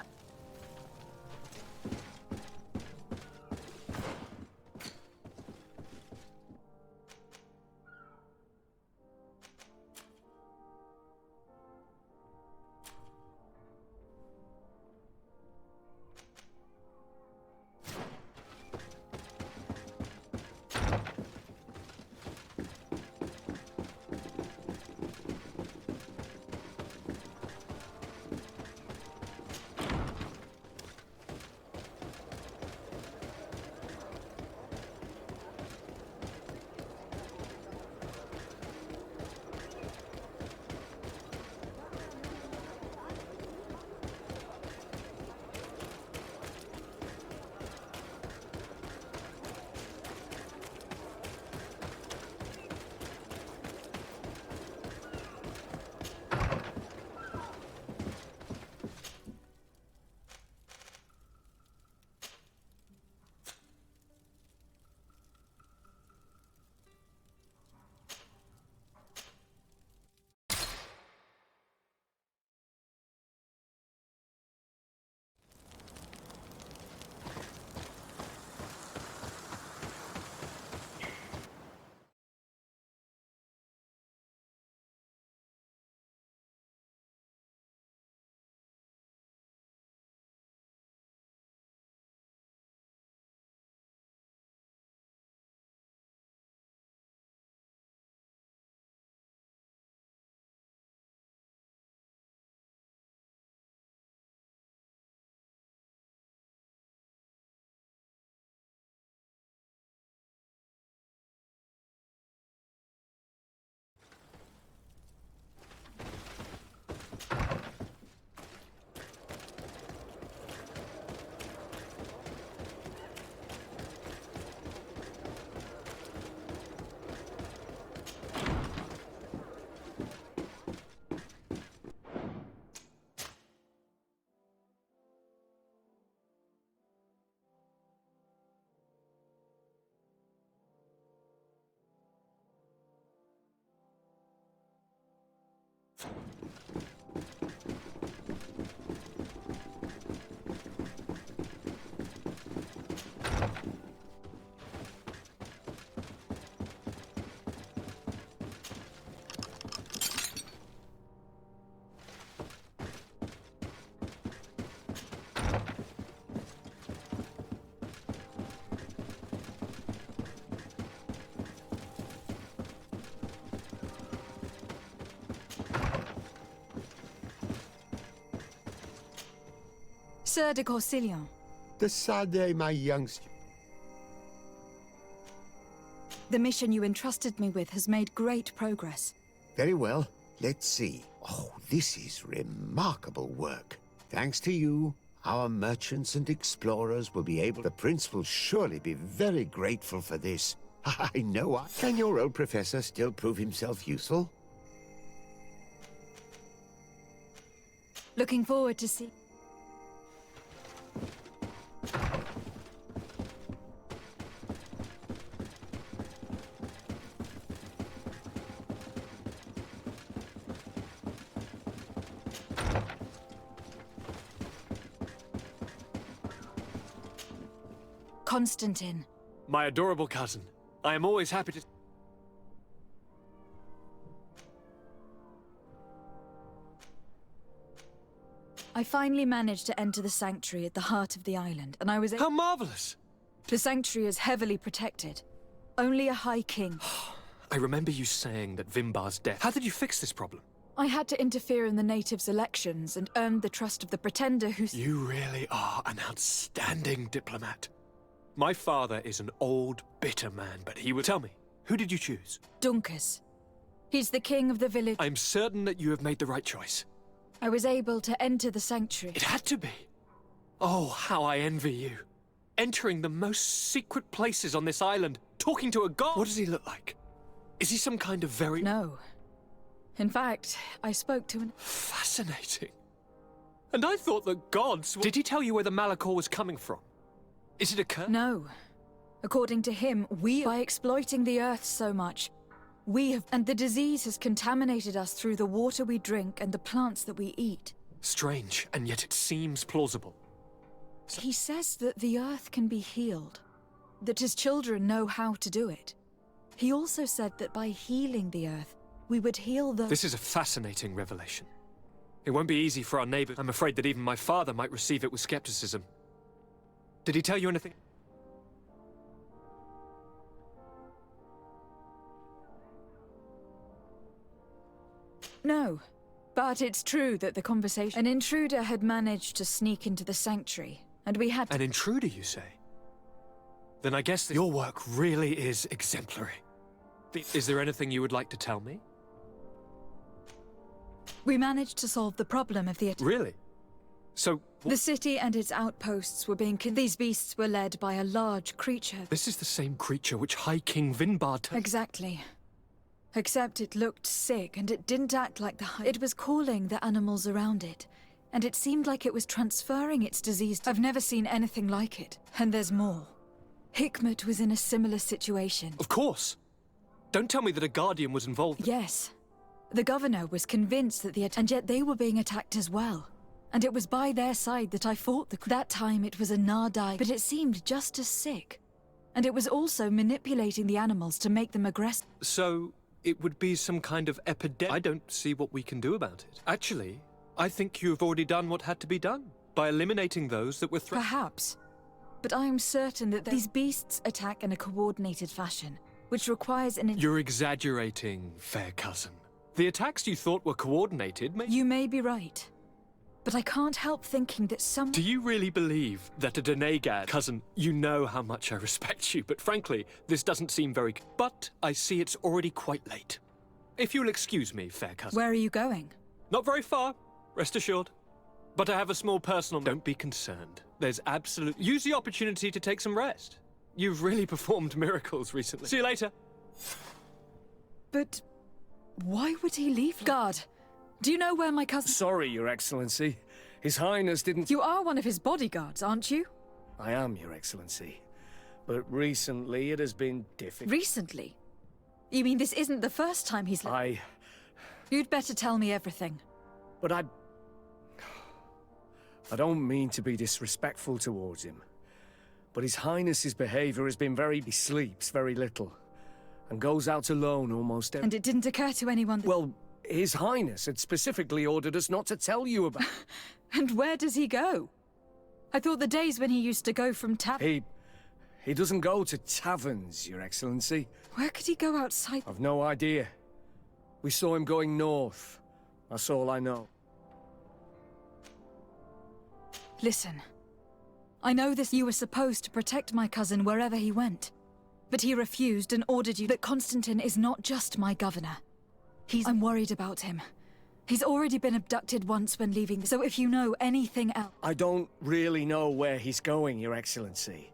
Sir de Corsilion. De Sardet, my youngster. The mission you entrusted me with has made great progress. Very well. Let's see. Oh, this is remarkable work. Thanks to you, our merchants and explorers will be able... The prince will surely be very grateful for this. I know. Can your old professor still prove himself useful? Looking forward to see... Constantine. My adorable cousin. I am always happy to... I finally managed to enter the sanctuary at the heart of the island, and I was... How marvelous! The sanctuary is heavily protected. Only a High King. I remember you saying that Vimbar's death. How did you fix this problem? I had to interfere in the natives' elections and earned the trust of the pretender who... You really are an outstanding diplomat. My father is an old, bitter man, but he would... Tell me, who did you choose? Dunkus. He's the king of the village. I'm certain that you have made the right choice. I was able to enter the sanctuary. It had to be. Oh, how I envy you. Entering the most secret places on this island, talking to a god. What does he look like? Is he some kind of very... No. In fact, I spoke to an... Fascinating. And I thought the gods... Did he tell you where the Malachor was coming from? Is it a curse? No. According to him, by exploiting the earth so much, we have... And the disease has contaminated us through the water we drink and the plants that we eat. Strange, and yet it seems plausible. He says that the earth can be healed, that his children know how to do it. He also said that by healing the earth, we would heal the... This is a fascinating revelation. It won't be easy for our neighbors. I'm afraid that even my father might receive it with skepticism. Did he tell you anything? No. But it's true that the conversation... An intruder had managed to sneak into the sanctuary, and we had to... An intruder, you say? Then I guess your work really is exemplary. Is there anything you would like to tell me? We managed to solve the problem of the attack. Really? So... The city and its outposts were being... These beasts were led by a large creature. This is the same creature which High King Vinbar... Exactly. Except it looked sick, and it didn't act like the High... It was calling the animals around it, and it seemed like it was transferring its disease to... I've never seen anything like it. And there's more. Hikmet was in a similar situation. Of course! Don't tell me that a Guardian was involved. Yes. The governor was convinced that and yet they were being attacked as well. And it was by their side that I fought the... That time it was a Nardai, but it seemed just as sick. And it was also manipulating the animals to make them aggressive. So, it would be some kind of epidemic. I don't see what we can do about it. Actually, I think you've already done what had to be done, by eliminating those that were threatened. Perhaps. But I am certain that these beasts attack in a coordinated fashion, which requires an... You're exaggerating, fair cousin. The attacks you thought were coordinated may... You may be right. But I can't help thinking that some... Do you really believe that a Denegad... Cousin, you know how much I respect you, but frankly, this doesn't seem very... But I see it's already quite late. If you'll excuse me, fair cousin. Where are you going? Not very far, rest assured. But I have a small personal... Don't be concerned. There's absolute... Use the opportunity to take some rest. You've really performed miracles recently. See you later. But... why would he leave? Guard, do you know where my cousin... Sorry, Your Excellency. His Highness didn't... You are one of his bodyguards, aren't you? I am, Your Excellency. But recently it has been difficult. Recently? You mean this isn't the first time he's... You'd better tell me everything. But I don't mean to be disrespectful towards him. But His Highness's behavior has been very... He sleeps very little. And goes out alone almost every... And it didn't occur to anyone that... Well, His Highness had specifically ordered us not to tell you about... And where does he go? I thought the days when he used to go from He doesn't go to taverns, Your Excellency. Where could he go outside? I've no idea. We saw him going north. That's all I know. Listen. I know this. You were supposed to protect my cousin wherever he went. But he refused and ordered you. That Constantine is not just my governor. I'm worried about him. He's already been abducted once when leaving, so if you know anything else... I don't really know where he's going, Your Excellency.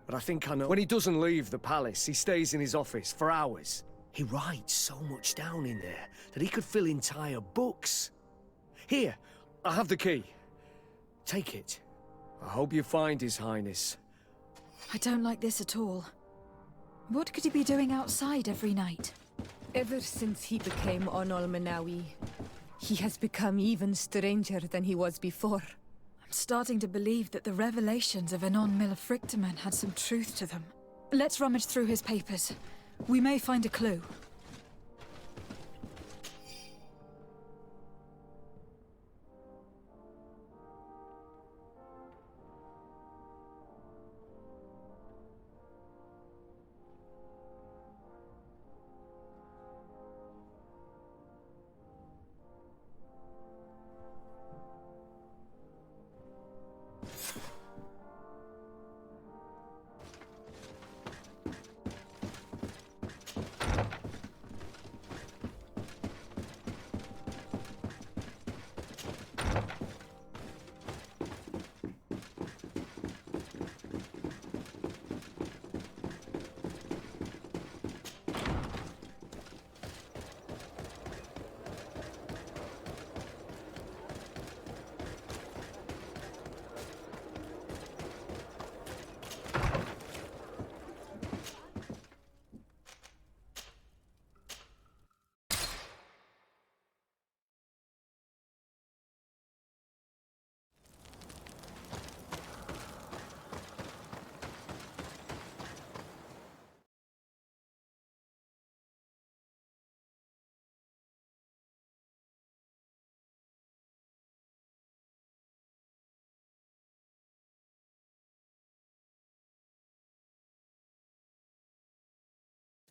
But I think I know. When he doesn't leave the palace, he stays in his office for hours. He writes so much down in there that he could fill entire books. Here, I have the key. Take it. I hope you find His Highness. I don't like this at all. What could he be doing outside every night? Ever since he became Onol Manawi, he has become even stranger than he was before. I'm starting to believe that the revelations of Anon Millefrictaman had some truth to them. Let's rummage through his papers. We may find a clue.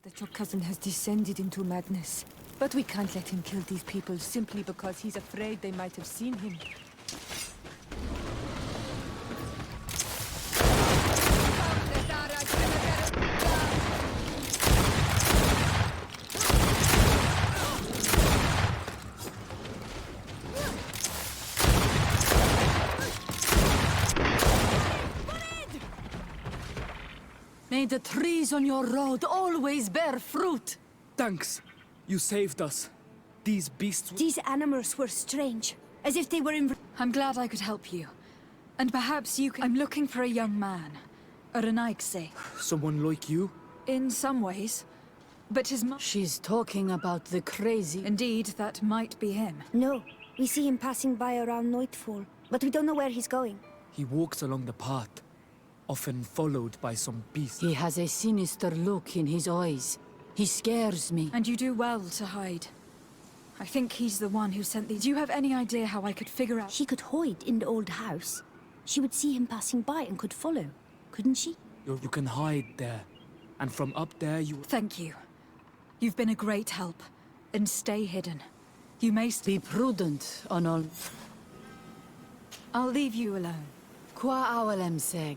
That your cousin has descended into madness. But we can't let him kill these people simply because he's afraid they might have seen him. May the trees on your road always bear fruit! Thanks. You saved us. These beasts... These animals were strange, as if they were in... I'm glad I could help you. And perhaps you can... I'm looking for a young man. A Renaigse. Someone like you? In some ways. But his mom... She's talking about the crazy... Indeed, that might be him. No, we see him passing by around nightfall, but we don't know where he's going. He walks along the path, often followed by some beast. He has a sinister look in his eyes. He scares me. And you do well to hide. I think he's the one who sent these. Do you have any idea how I could figure out... She could hide in the old house. She would see him passing by and could follow, couldn't she? You can hide there. And from up there you... Thank you. You've been a great help. And stay hidden. You may... Be prudent, on all... I'll leave you alone. Qua awalem seg.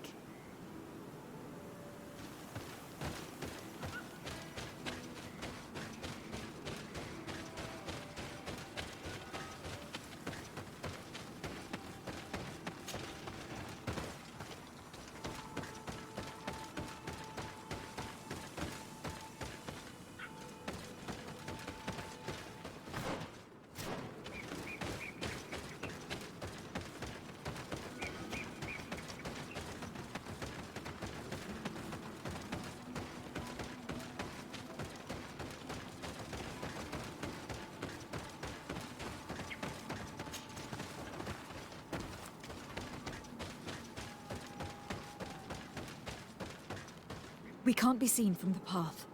We can't be seen from the path.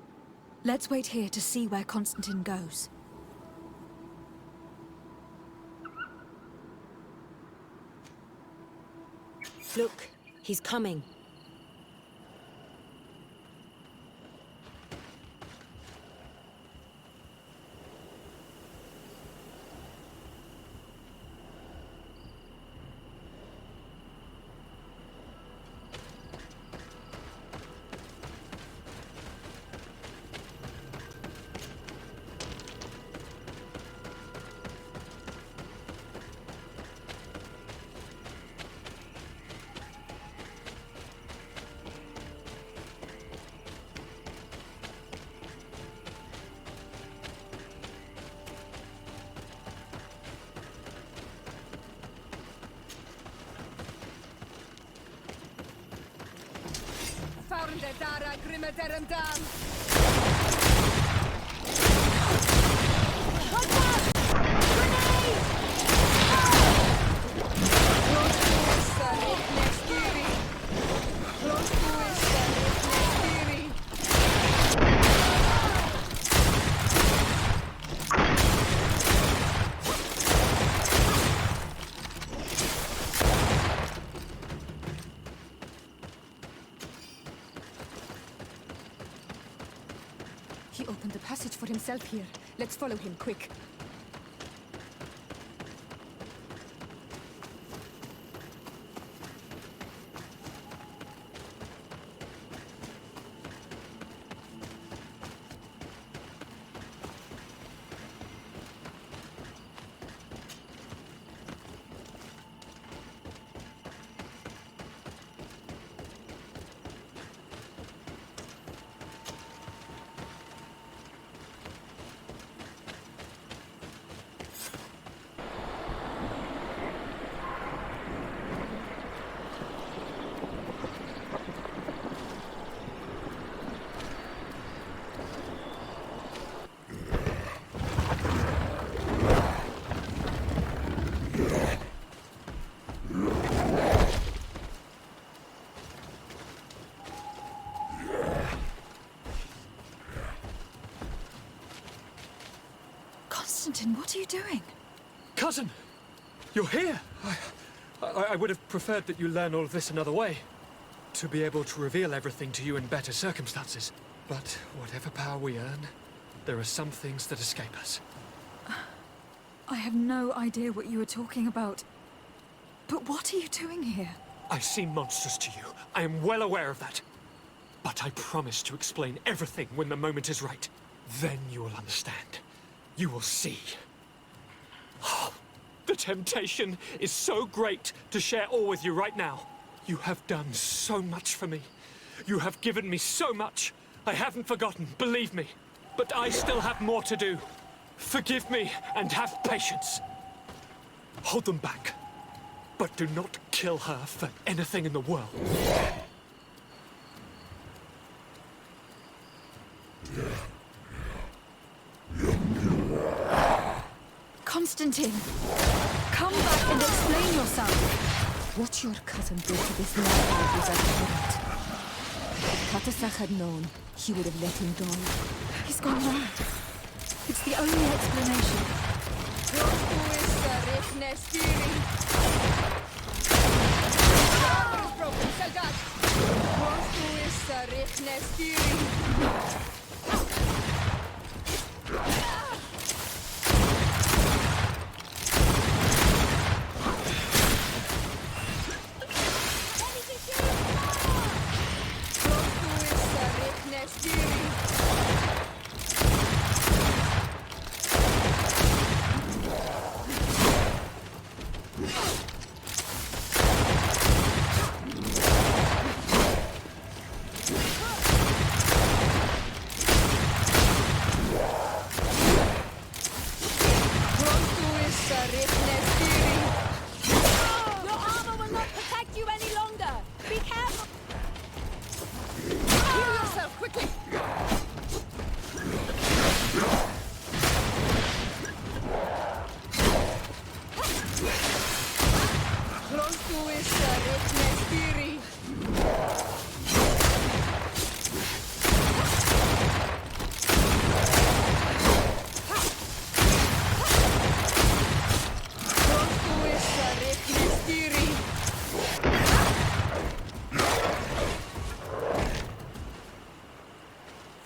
Let's wait here to see where Constantine goes. Look, he's coming. He opened the passage for himself here. Let's follow him, quick. Martin, what are you doing? Cousin! You're here! I would have preferred that you learn all of this another way. To be able to reveal everything to you in better circumstances. But whatever power we earn, there are some things that escape us. I have no idea what you were talking about. But what are you doing here? I seem monstrous to you. I am well aware of that. But I promise to explain everything when the moment is right. Then you will understand. You will see. Oh, the temptation is so great to share all with you right now. You have done so much for me. You have given me so much. I haven't forgotten, believe me. But I still have more to do. Forgive me and have patience. Hold them back. But do not kill her for anything in the world. Constantine, come back and explain yourself. What your cousin did to this lad was abhorrent. If Katasach had known, he would have let him die. He's gone mad. It's the only explanation.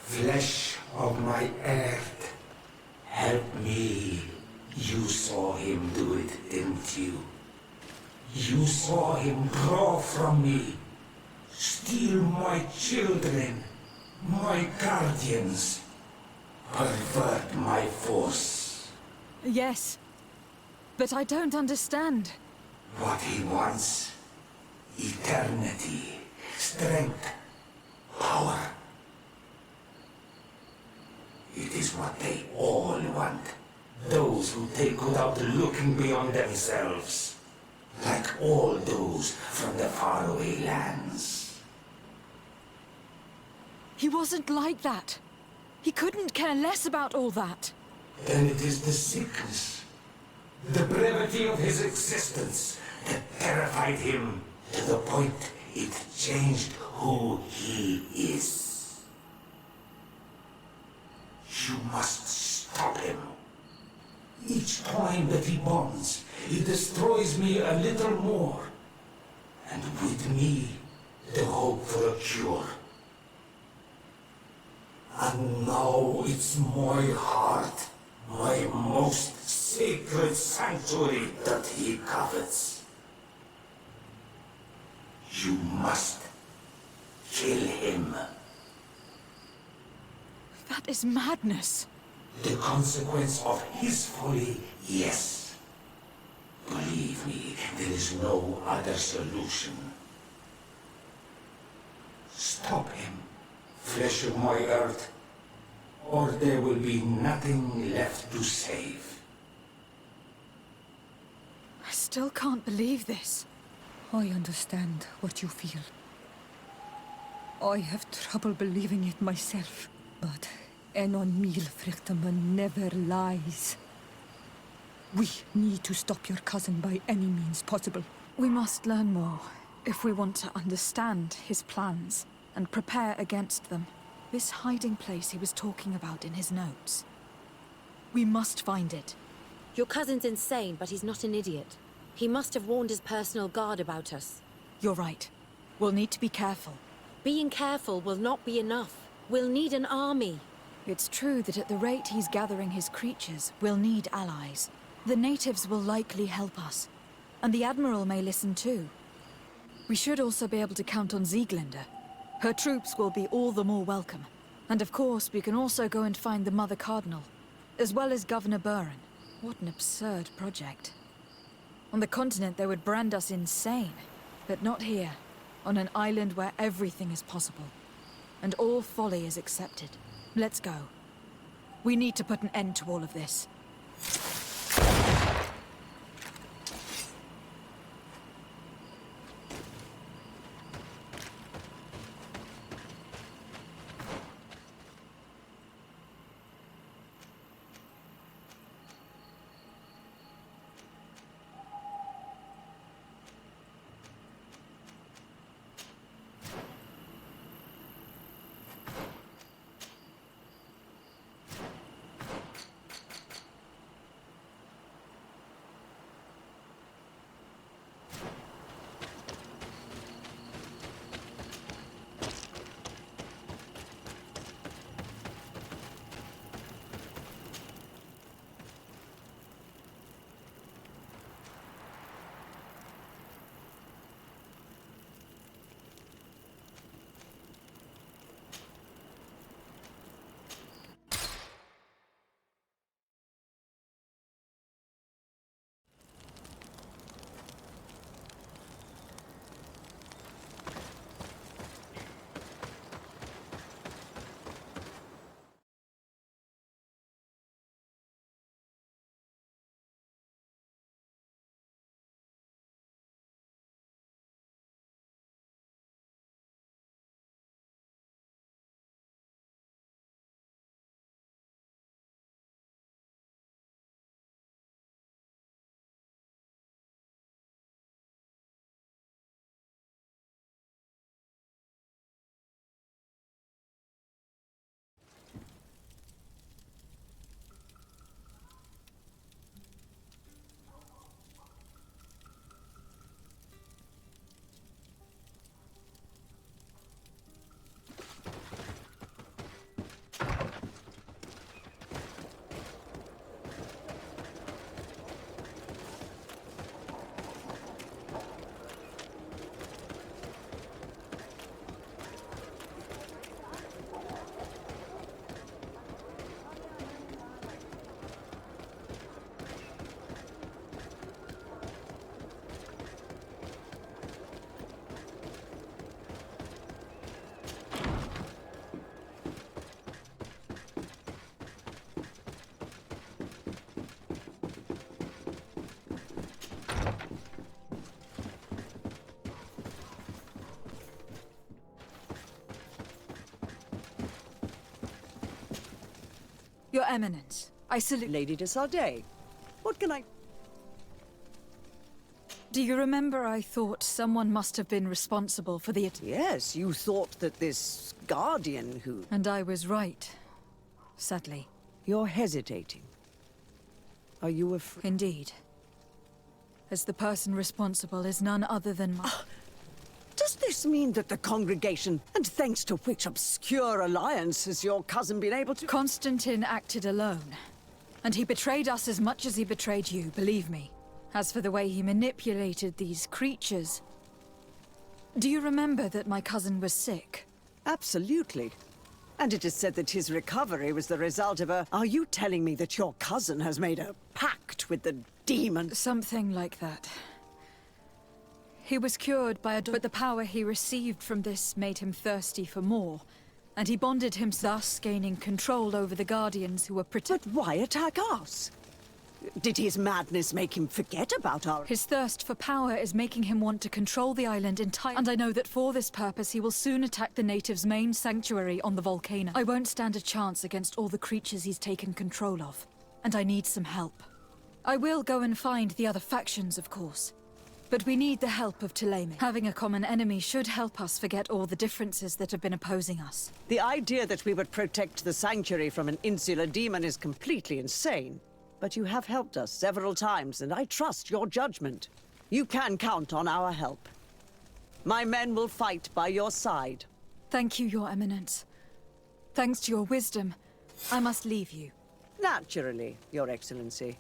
Flesh of my earth, help me. You saw him do it, didn't you? You saw him draw from me, steal my children, my guardians, pervert my force. Yes, but I don't understand. What he wants, eternity, strength, power. It is what they all want. Those who take without looking beyond themselves. Like all those from the faraway lands. He wasn't like that. He couldn't care less about all that. Then it is the sickness, the brevity of his existence that terrified him to the point it changed who he is. You must stop him. Each time that he bonds, he destroys me a little more. And with me, the hope for a cure. And now it's my heart, my most sacred sanctuary that he covets. You must kill him. That is madness. The consequence of his folly, yes. Believe me, there is no other solution. Stop him, flesh of my earth, or there will be nothing left to save. I still can't believe this. I understand what you feel. I have trouble believing it myself, but Enon Mil Frichtaman never lies. We need to stop your cousin by any means possible. We must learn more if we want to understand his plans and prepare against them. This hiding place he was talking about in his notes. We must find it Your cousin's insane, but he's not an idiot. He must have warned his personal guard about us. You're right. We'll need to be careful. Being careful will not be enough. We'll need an army. It's true that at the rate he's gathering his creatures, we'll need allies. The natives will likely help us. And the Admiral may listen too. We should also be able to count on Sieglinde. Her troops will be all the more welcome. And of course, we can also go and find the Mother Cardinal, as well as Governor Buren. What an absurd project. On the continent, they would brand us insane. But not here, on an island where everything is possible. And all folly is accepted. Let's go. We need to put an end to all of this. Your Eminence, I salute— Lady de Sardet, what can I— Do you remember I thought someone must have been responsible for the— Yes, you thought that this guardian who— And I was right, sadly. You're hesitating. Are you afraid? Indeed. As the person responsible is none other than my— Does this mean that the congregation, and thanks to which obscure alliance has your cousin been able to— Constantine acted alone. And he betrayed us as much as he betrayed you, believe me. As for the way he manipulated these creatures... Do you remember that my cousin was sick? Absolutely. And it is said that his recovery was the result of a— Are you telling me that your cousin has made a pact with the demon? Something like that. He was cured by a— But the power he received from this made him thirsty for more. And he bonded him, thus gaining control over the Guardians who were But why attack us? Did his madness make him forget about our— His thirst for power is making him want to control the island entirely. And I know that for this purpose he will soon attack the natives' main sanctuary on the volcano. I won't stand a chance against all the creatures he's taken control of. And I need some help. I will go and find the other factions, of course. But we need the help of Ptolemy. Having a common enemy should help us forget all the differences that have been opposing us. The idea that we would protect the sanctuary from an insular demon is completely insane. But you have helped us several times, and I trust your judgment. You can count on our help. My men will fight by your side. Thank you, Your Eminence. Thanks to your wisdom, I must leave you. Naturally, Your Excellency.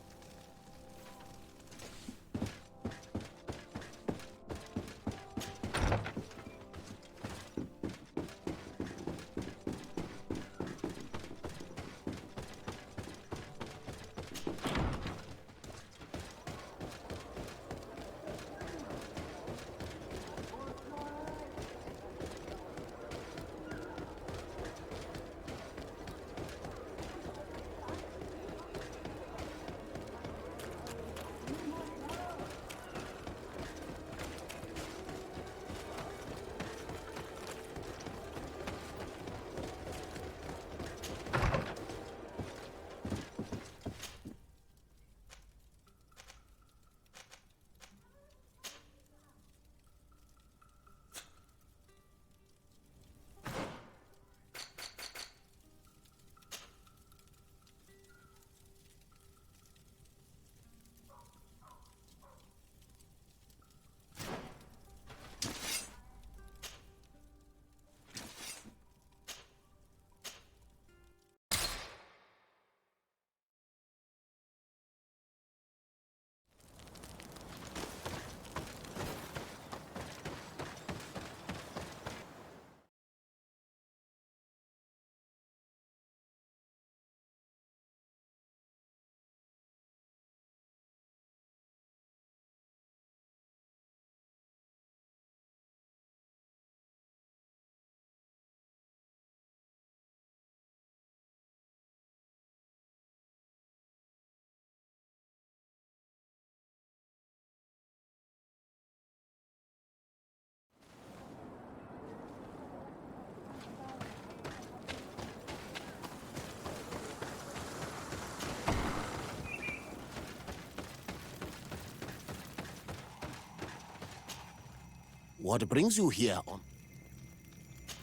What brings you here on?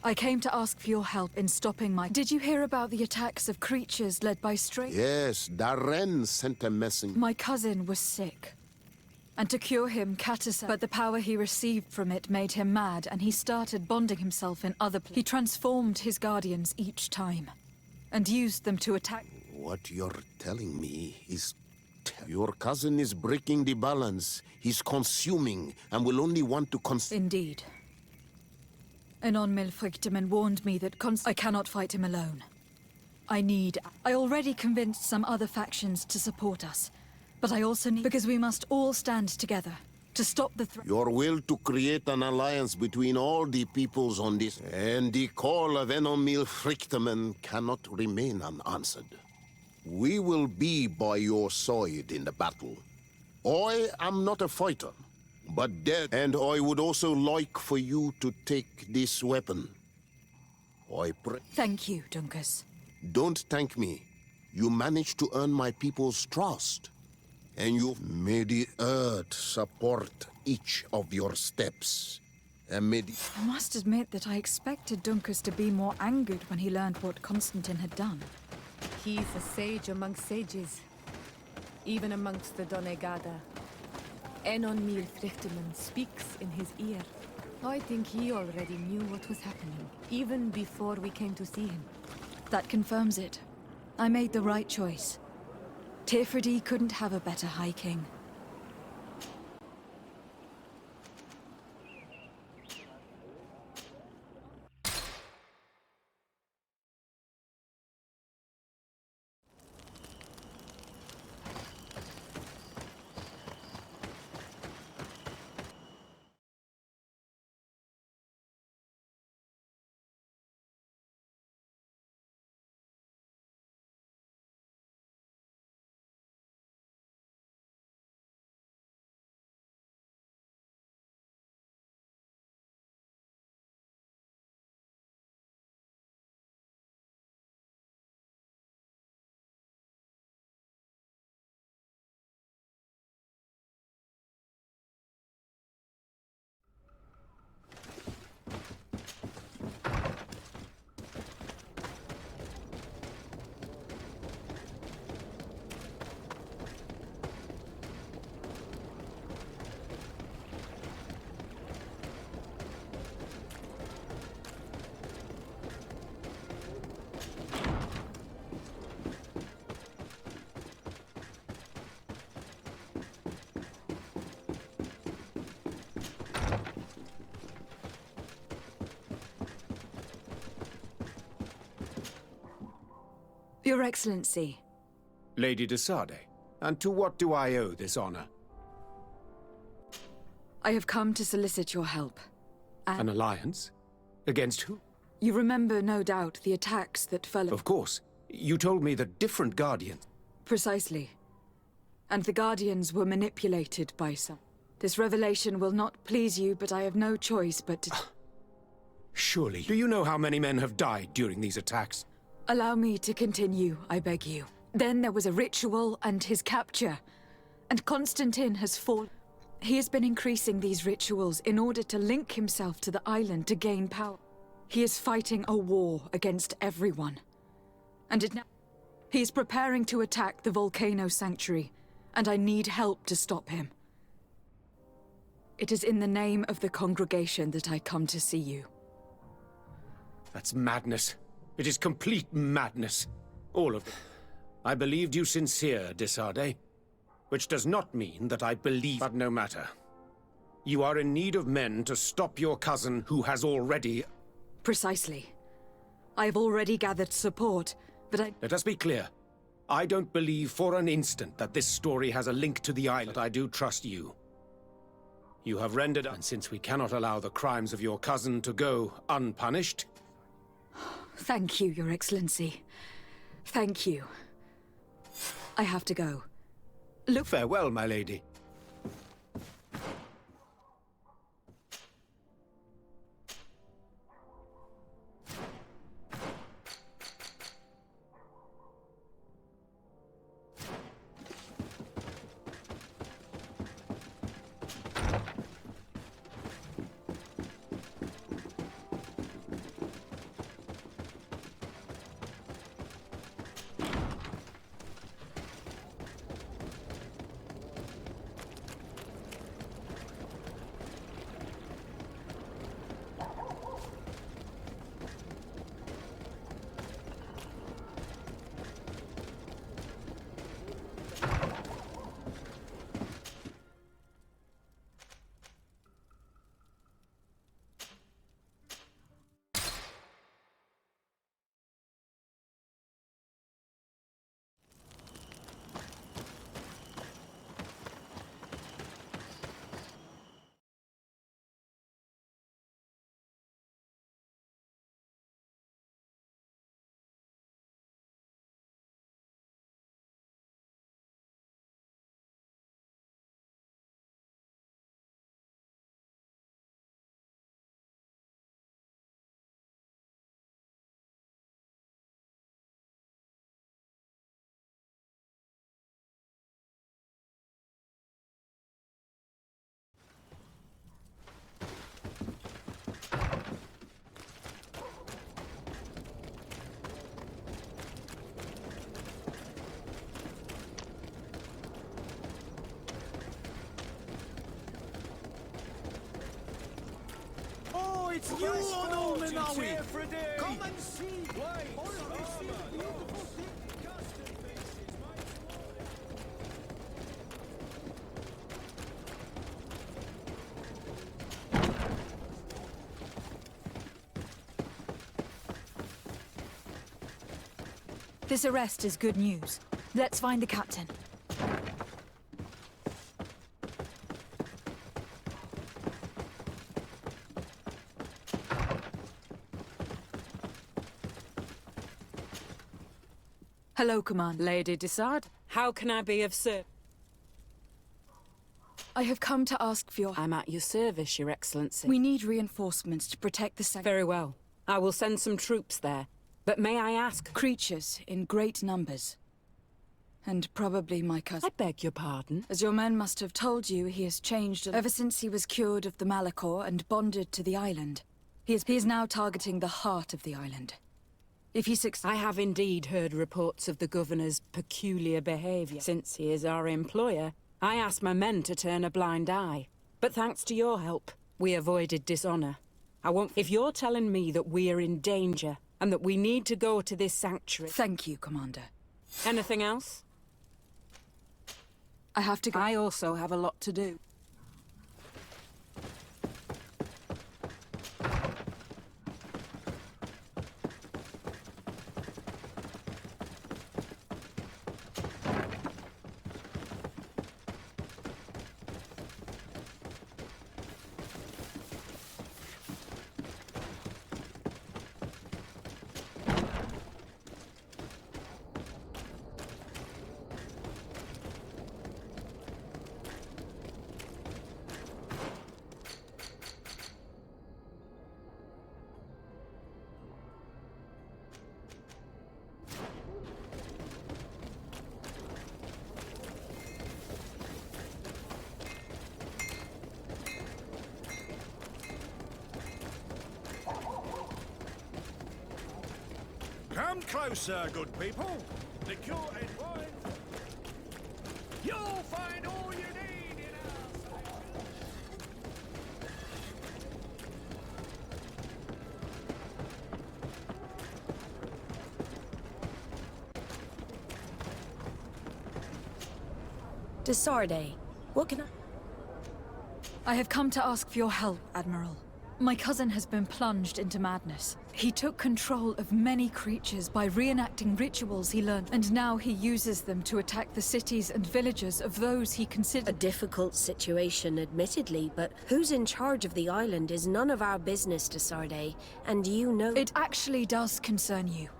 I came to ask for your help in stopping my... Did you hear about the attacks of creatures led by stray... Yes, Darren sent a message. My cousin was sick. And to cure him, Catasa... But the power he received from it made him mad, and he started bonding himself in other... He transformed his guardians each time, and used them to attack... What you're telling me is... Your cousin is breaking the balance. He's consuming, and will only want to Indeed. Anon Milfrichteman warned me that I cannot fight him alone. I already convinced some other factions to support us. But I also need... Because we must all stand together to stop the threat. Your will to create an alliance between all the peoples on this... And the call of Anon Milfrichteman cannot remain unanswered. We will be by your side in the battle. I am not a fighter, but dead. And I would also like for you to take this weapon. I pray... Thank you, Dunkus. Don't thank me. You managed to earn my people's trust. And you... May the earth support each of your steps. And may the... I must admit that I expected Dunkus to be more angered when he learned what Constantine had done. He's a sage amongst sages, even amongst the Donegada. Anon Milfrichteman speaks in his ear. I think he already knew what was happening, even before we came to see him. That confirms it. I made the right choice. Tifridi couldn't have a better High King. Your Excellency. Lady de Sade, and to what do I owe this honor? I have come to solicit your help. An alliance? Against who? You remember, no doubt, the attacks that fell... Of course. You told me that different Guardians... Precisely. And the Guardians were manipulated by some. This revelation will not please you, but I have no choice but to... Surely. Do you know how many men have died during these attacks? Allow me to continue, I beg you. Then there was a ritual and his capture. And Constantine has fallen. He has been increasing these rituals in order to link himself to the island to gain power. He is fighting a war against everyone. And he is preparing to attack the volcano sanctuary, and I need help to stop him. It is in the name of the congregation that I come to see you. That's madness. It is complete madness. All of it. I believed you sincere, de Sade. Which does not mean that I believe... But no matter. You are in need of men to stop your cousin who has already... Precisely. I have already gathered support, but I... Let us be clear. I don't believe for an instant that this story has a link to the island. But I do trust you. You have rendered... And since we cannot allow the crimes of your cousin to go unpunished... Thank you, Your Excellency. Thank you. I have to go. Look, farewell, my lady. It's you on all Menawi! Come and see! This arrest is good news. Let's find the captain. Hello, Commander. Lady de Sade, how can I be of service? I have come to ask for your... I'm at your service, Your Excellency. We need reinforcements to protect the sanctuary. Very well. I will send some troops there. But may I ask... Creatures in great numbers. And probably my cousin. I beg your pardon? As your men must have told you, he has changed ever since he was cured of the Malachor and bonded to the island. He is now targeting the heart of the island. If he succeeds... I have indeed heard reports of the Governor's peculiar behavior. Since he is our employer, I asked my men to turn a blind eye. But thanks to your help, we avoided dishonor. I won't... If you're telling me that we are in danger, and that we need to go to this sanctuary... Thank you, Commander. Anything else? I have to go. I also have a lot to do. closer, good people. Liqueur and wine. You'll find all you need in our Desarde, what can I have come to ask for your help, Admiral. My cousin has been plunged into madness. He took control of many creatures by reenacting rituals he learned, and now he uses them to attack the cities and villages of those he considers a difficult situation, admittedly, but who's in charge of the island is none of our business, Desarde, and you know— It actually does concern you.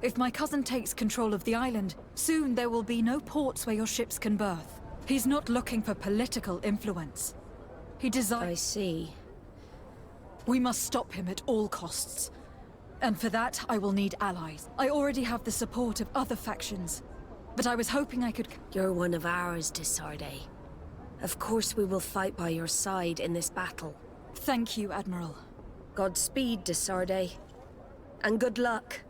If my cousin takes control of the island, soon there will be no ports where your ships can berth. He's not looking for political influence. He desires— I see. We must stop him at all costs. And for that, I will need allies. I already have the support of other factions, but I was hoping I could— You're one of ours, Desarde. Of course we will fight by your side in this battle. Thank you, Admiral. Godspeed, Desarde. And good luck.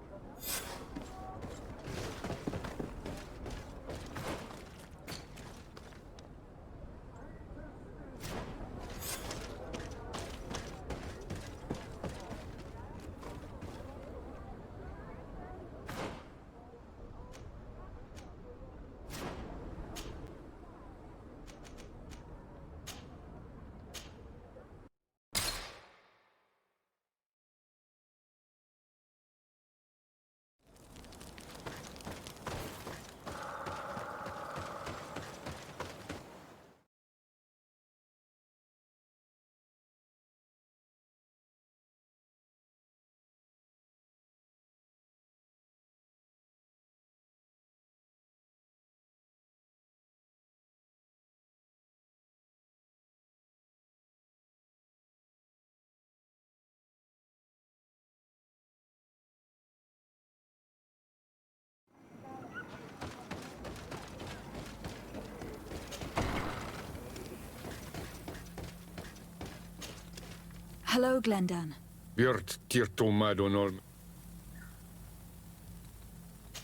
Hello, Glendan.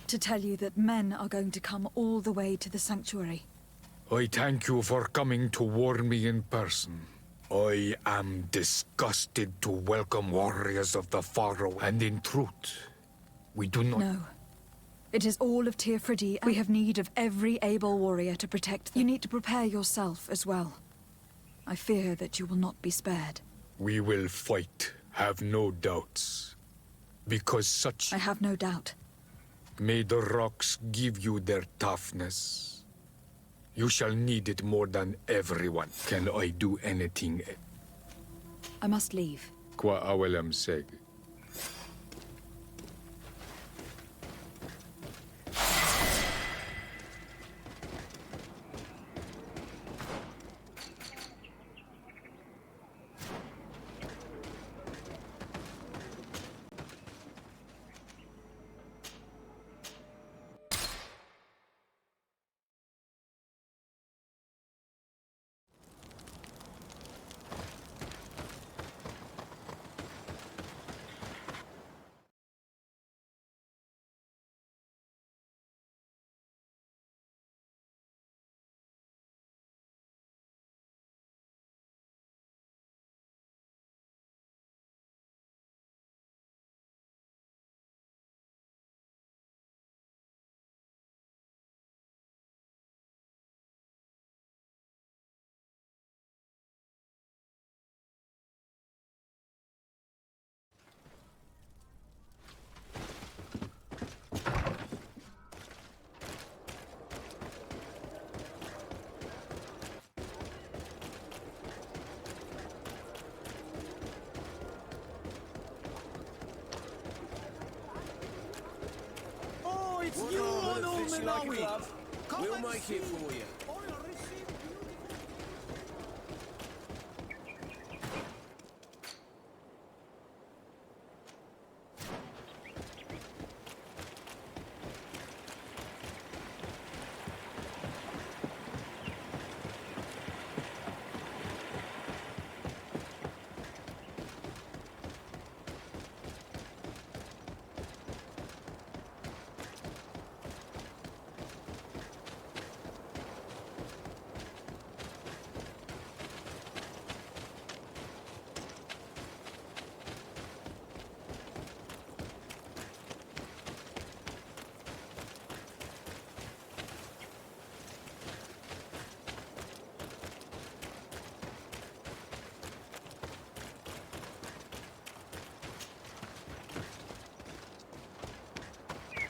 To tell you that men are going to come all the way to the sanctuary. I thank you for coming to warn me in person. I am disgusted to welcome warriors of the Faroe, and in truth, we do not— No. It is all of Tirfridi. We have need of every able warrior to protect them. You need to prepare yourself as well. I fear that you will not be spared. We will fight, have no doubts. Because such— I have no doubt. May the rocks give you their toughness. You shall need it more than everyone. Can I do anything? I must leave. Qua awelem seg. It's you on all Malawi. We'll make it for you.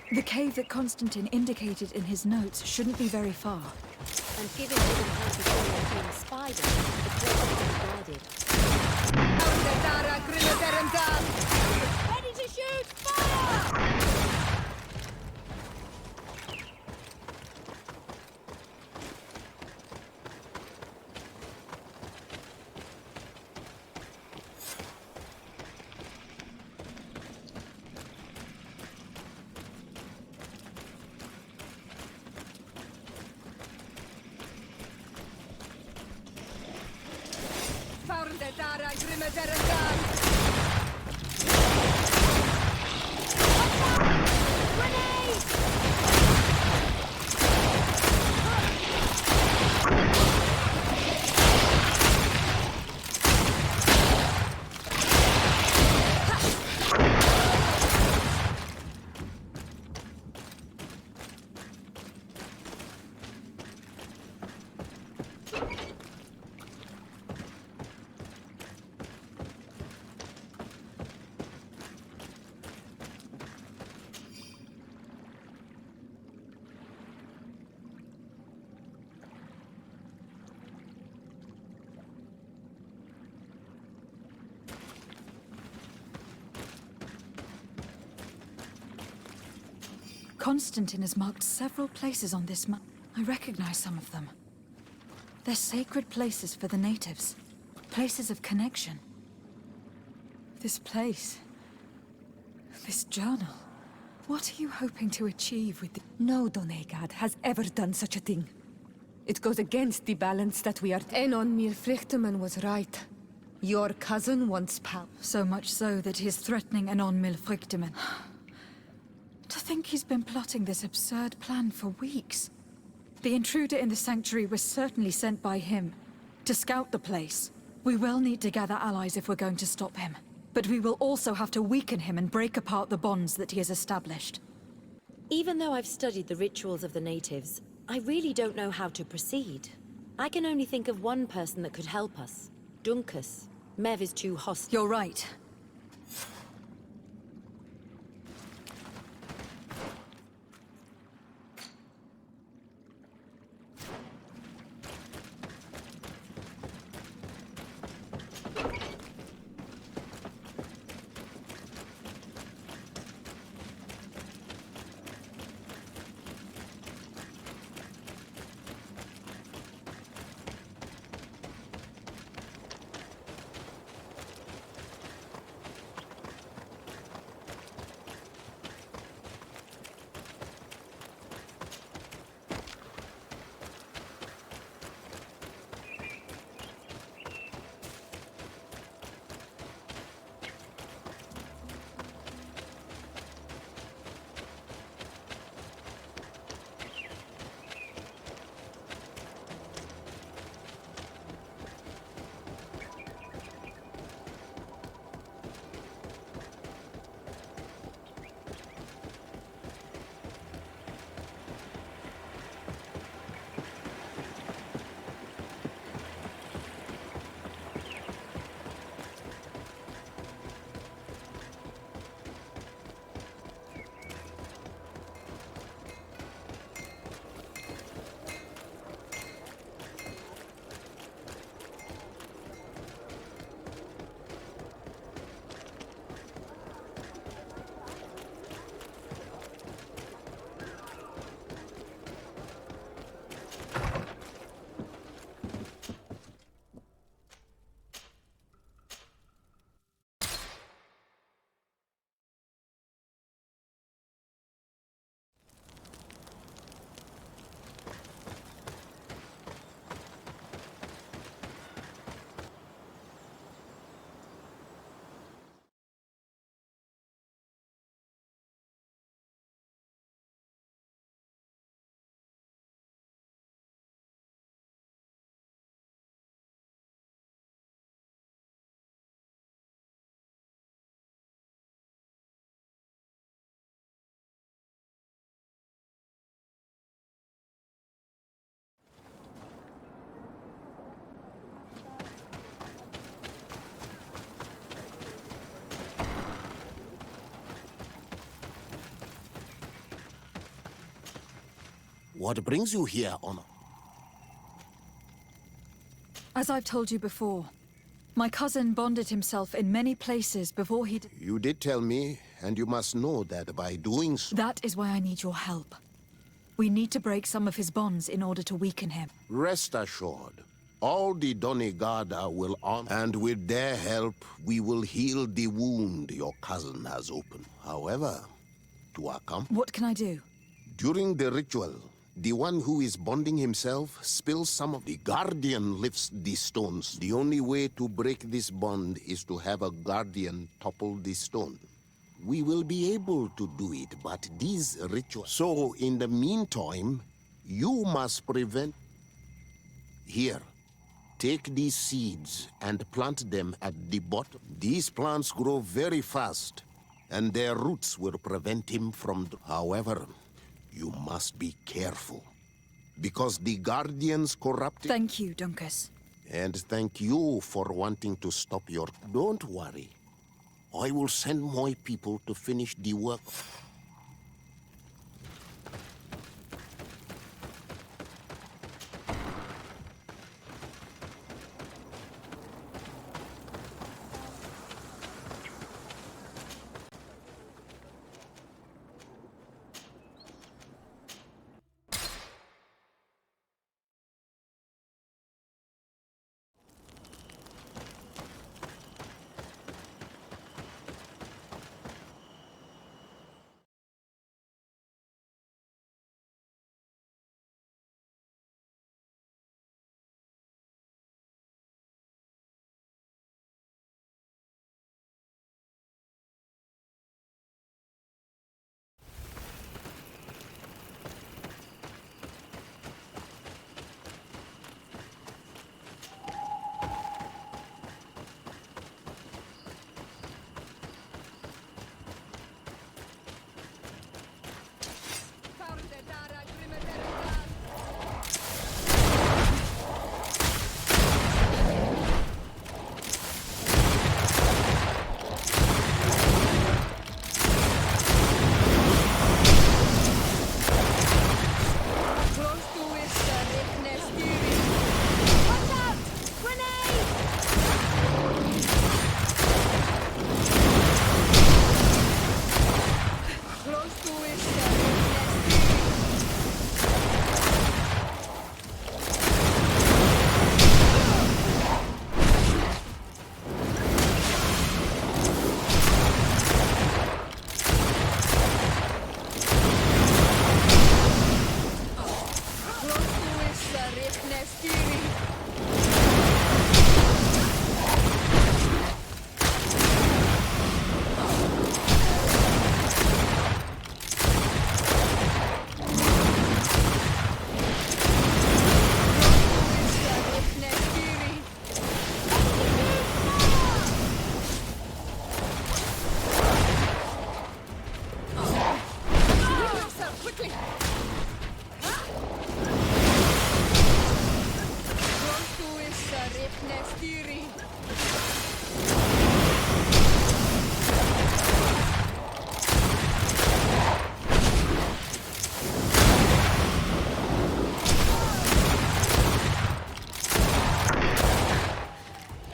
The cave that Constantine indicated in his notes shouldn't be very far. And given his encounter with spiders, the place is guarded. Ready to shoot! Fire! Constantine has marked several places on this map. I recognize some of them. They're sacred places for the natives. Places of connection. This place. This journal. What are you hoping to achieve with the... No Donegad has ever done such a thing. It goes against the balance that we are... Enon Mir Frichterman was right. Your cousin wants power. So much so that he is threatening Enon Mil Frichterman. To think he's been plotting this absurd plan for weeks. The intruder in the sanctuary was certainly sent by him to scout the place. We will need to gather allies if we're going to stop him. But we will also have to weaken him and break apart the bonds that he has established. Even though I've studied the rituals of the natives, I really don't know how to proceed. I can only think of one person that could help us. Dunkus. Mev is too hostile. You're right. What brings you here, Honor? As I've told you before, my cousin bonded himself in many places before he did. You did tell me, and you must know that by doing so... That is why I need your help. We need to break some of his bonds in order to weaken him. Rest assured, all the Donegada will honor, and with their help, we will heal the wound your cousin has opened. However, to accomplish... What can I do? During the ritual, the one who is bonding himself spills some of the guardian lifts the stones. The only way to break this bond is to have a guardian topple the stone. We will be able to do it, but these rituals... So, in the meantime, you must prevent... Here, take these seeds and plant them at the bottom. These plants grow very fast, and their roots will prevent him from... However, you must be careful, because the Guardians corrupted... Thank you, Dunkus. And thank you for wanting to stop your... Don't worry. I will send my people to finish the work.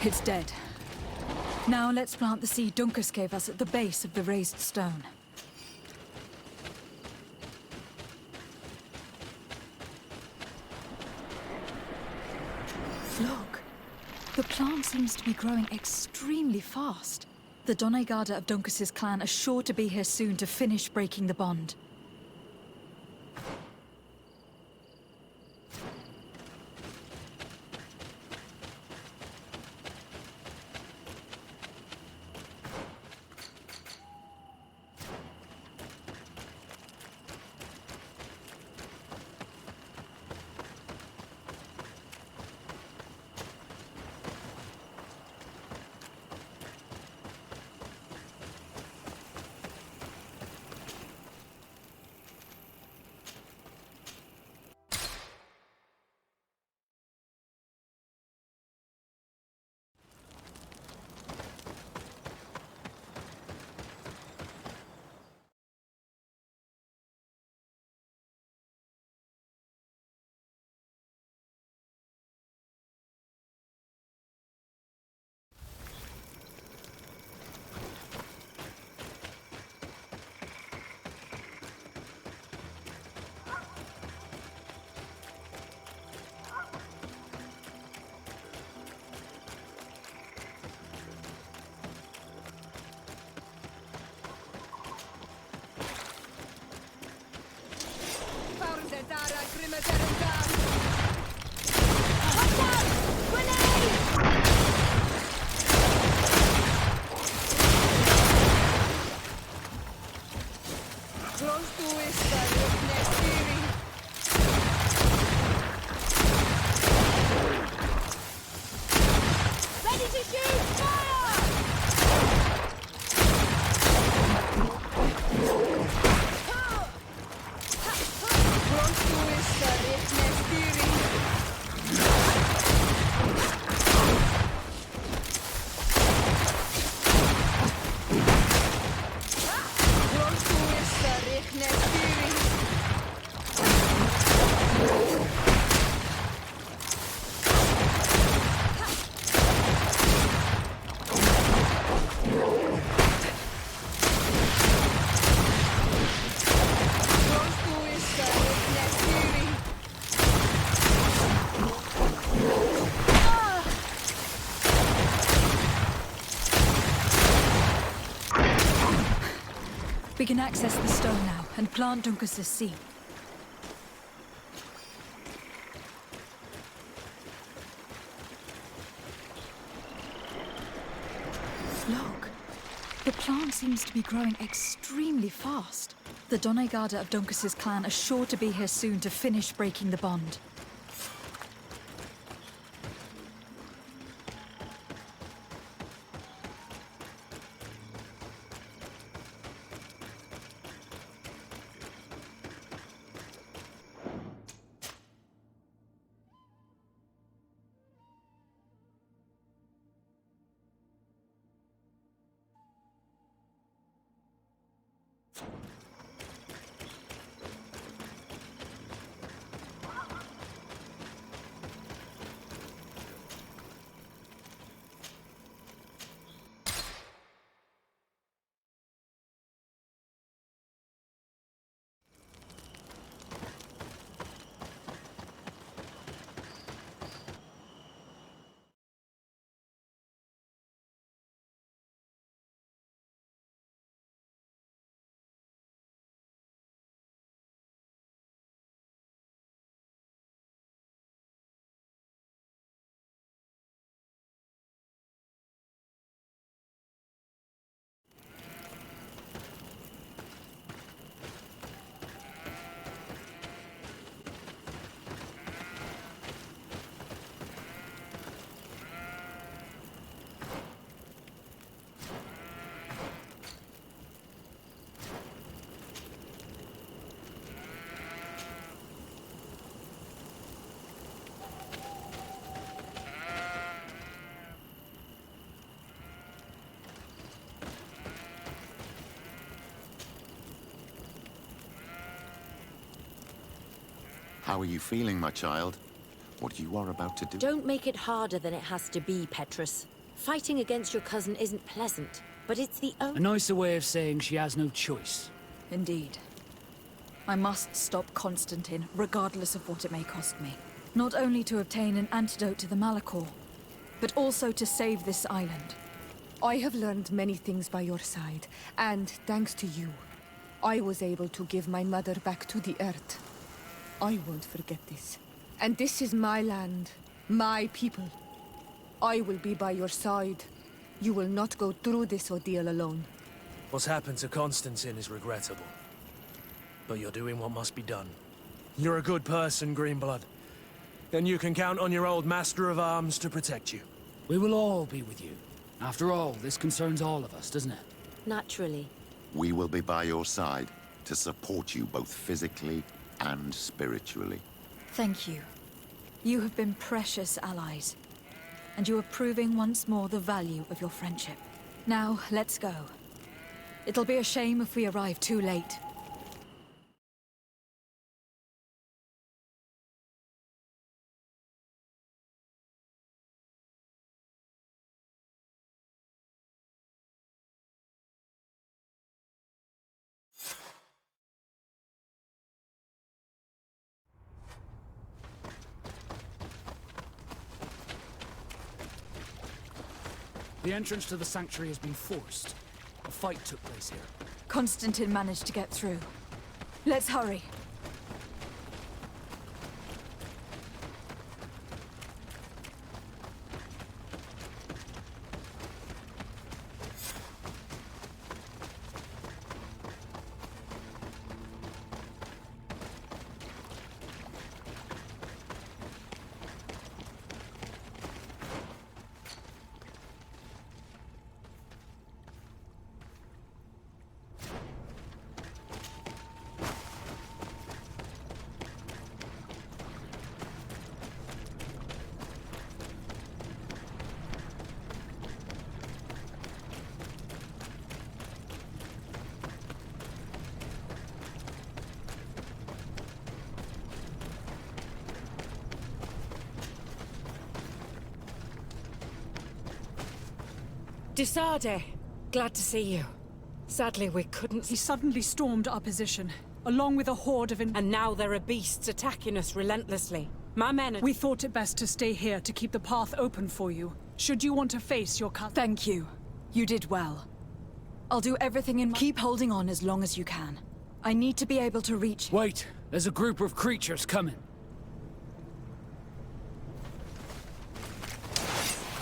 It's dead. Now let's plant the seed Dunkus gave us at the base of the raised stone. Look. The plant seems to be growing extremely fast. The Donegada of Dunkus's clan are sure to be here soon to finish breaking the bond. We can access the stone now and plant Dunkus's seed. Look, the plant seems to be growing extremely fast. The Donegada of Dunkus's clan are sure to be here soon to finish breaking the bond. How are you feeling, my child? What you are about to do? Don't make it harder than it has to be, Petrus. Fighting against your cousin isn't pleasant, but it's the only— A nicer way of saying she has no choice. Indeed. I must stop Constantine, regardless of what it may cost me. Not only to obtain an antidote to the Malachor, but also to save this island. I have learned many things by your side, and thanks to you, I was able to give my mother back to the earth. I won't forget this. And this is my land, my people. I will be by your side. You will not go through this ordeal alone. What's happened to Constantine is regrettable. But you're doing what must be done. You're a good person, Greenblood. And you can count on your old master of arms to protect you. We will all be with you. After all, this concerns all of us, doesn't it? Naturally. We will be by your side to support you both physically and spiritually. Thank you. You have been precious allies, and you are proving once more the value of your friendship. Now, let's go. It'll be a shame if we arrive too late. The entrance to the sanctuary has been forced. A fight took place here. Constantine managed to get through. Let's hurry. Disade, glad to see you. Sadly, we couldn't... He suddenly stormed our position, along with a horde of... And now there are beasts attacking us relentlessly. My men are... We thought it best to stay here to keep the path open for you, should you want to face your cousin. Thank you. You did well. I'll do everything in my... Keep holding on as long as you can. I need to be able to reach... Wait, there's a group of creatures coming.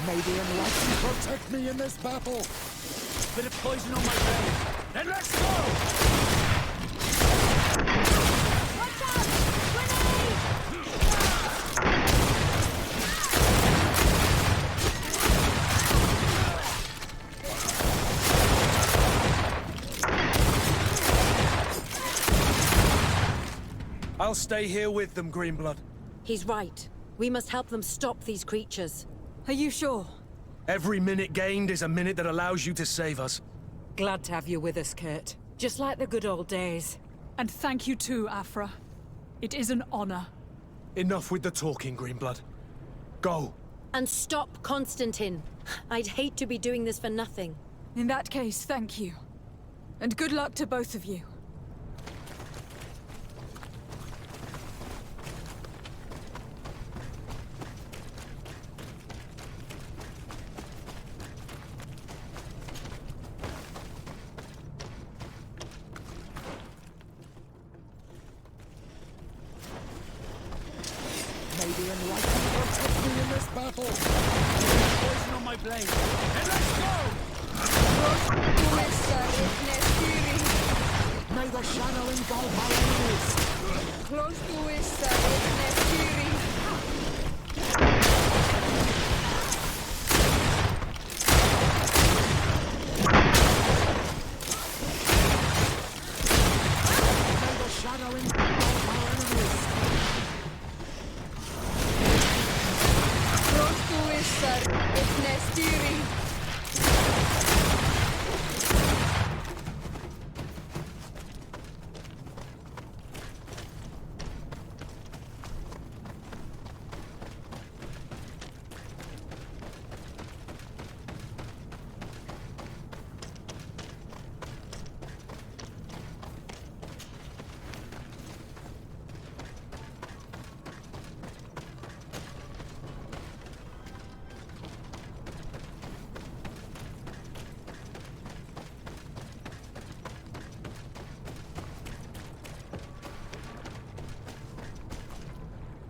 May the enlightened protect me in this battle! Bit of poison on my blade. Then let's go! Watch out! Grenade! I'll stay here with them, Greenblood. He's right. We must help them stop these creatures. Are you sure? Every minute gained is a minute that allows you to save us. Glad to have you with us, Kurt. Just like the good old days. And thank you too, Afra. It is an honor. Enough with the talking, Greenblood. Go. And stop Constantine. I'd hate to be doing this for nothing. In that case, thank you. And good luck to both of you. May the enlightened protect me in this battle! Poison on my blade. And let's go! May the shadow engulf my enemies! Close to Nestiri. May the shadow engulf my enemies! Close to Nestiri.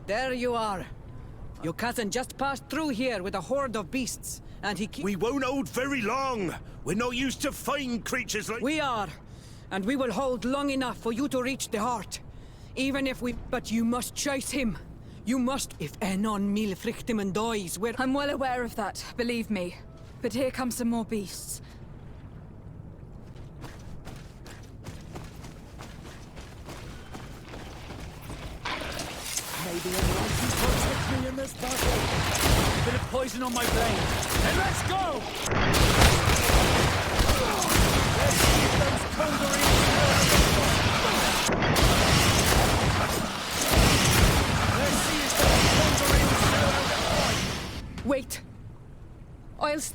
There you are. Your cousin just passed through here with a horde of beasts, and he We won't hold very long. We're not used to fighting creatures like... We are. And we will hold long enough for you to reach the heart. Even if we... But you must chase him. You must... If Enon Mil Frichtiman dies, we're... I'm well aware of that, believe me. But here come some more beasts. May the enlightened protect me in this battle! Bit of poison on my blade. And let's go! Let's see if those conquerors... Let's see if those conquerors know how to fight! Wait.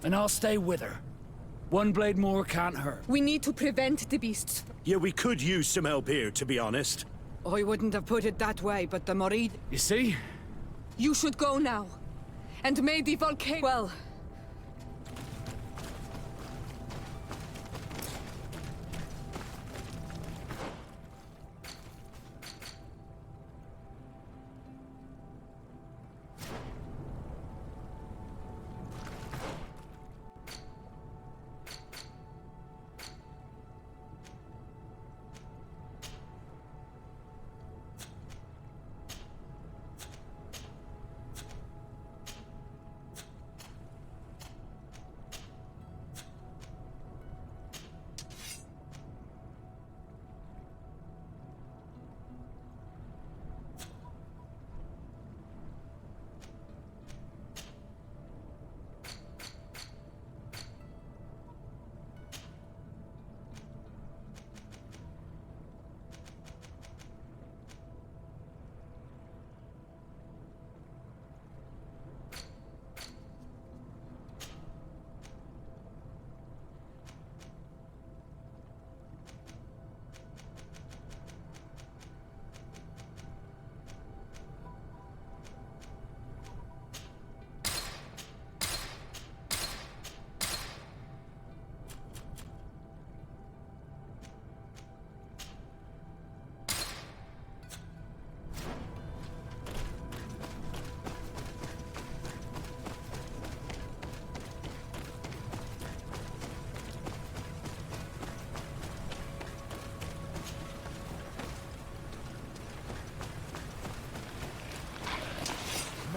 And I'll stay with her. One blade more can't hurt. We need to prevent the beasts. Yeah, we could use some help here, to be honest. I wouldn't have put it that way, but the Morid... You see? You should go now. And may the volcano... Well...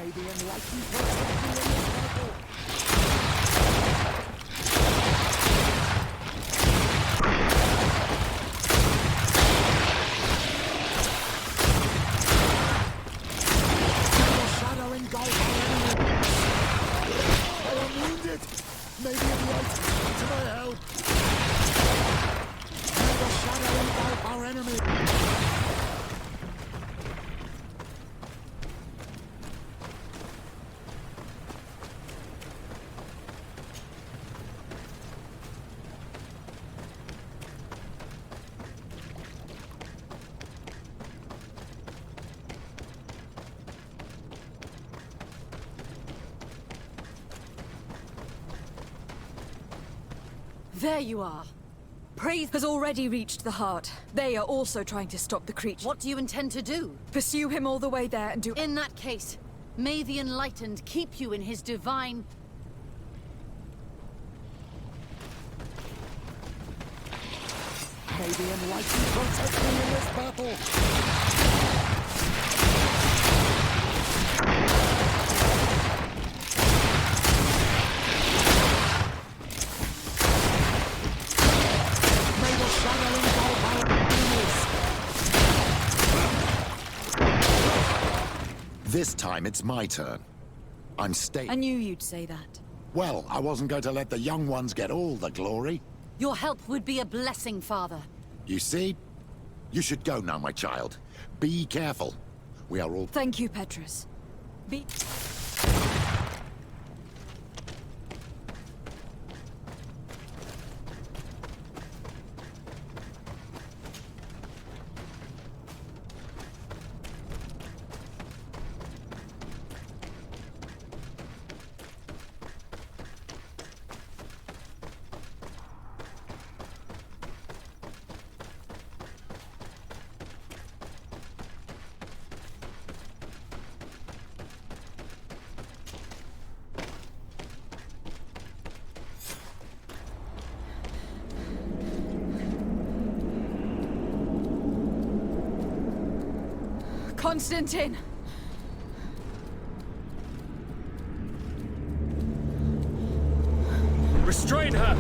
May the enlightened protect me in this battle. May the enlightened come to my help! May the shadow engulf our enemy! There you are. Praise has already reached the heart. They are also trying to stop the creature. What do you intend to do? Pursue him all the way there and do— In that case, may the Enlightened keep you in his divine— May the enlightened protect me in this battle! This time it's my turn. I'm staying. I knew you'd say that. Well, I wasn't going to let the young ones get all the glory. Your help would be a blessing, Father. You see? You should go now, my child. Be careful. We are all— Thank you, Petrus. Be— Constantine! Restrain her!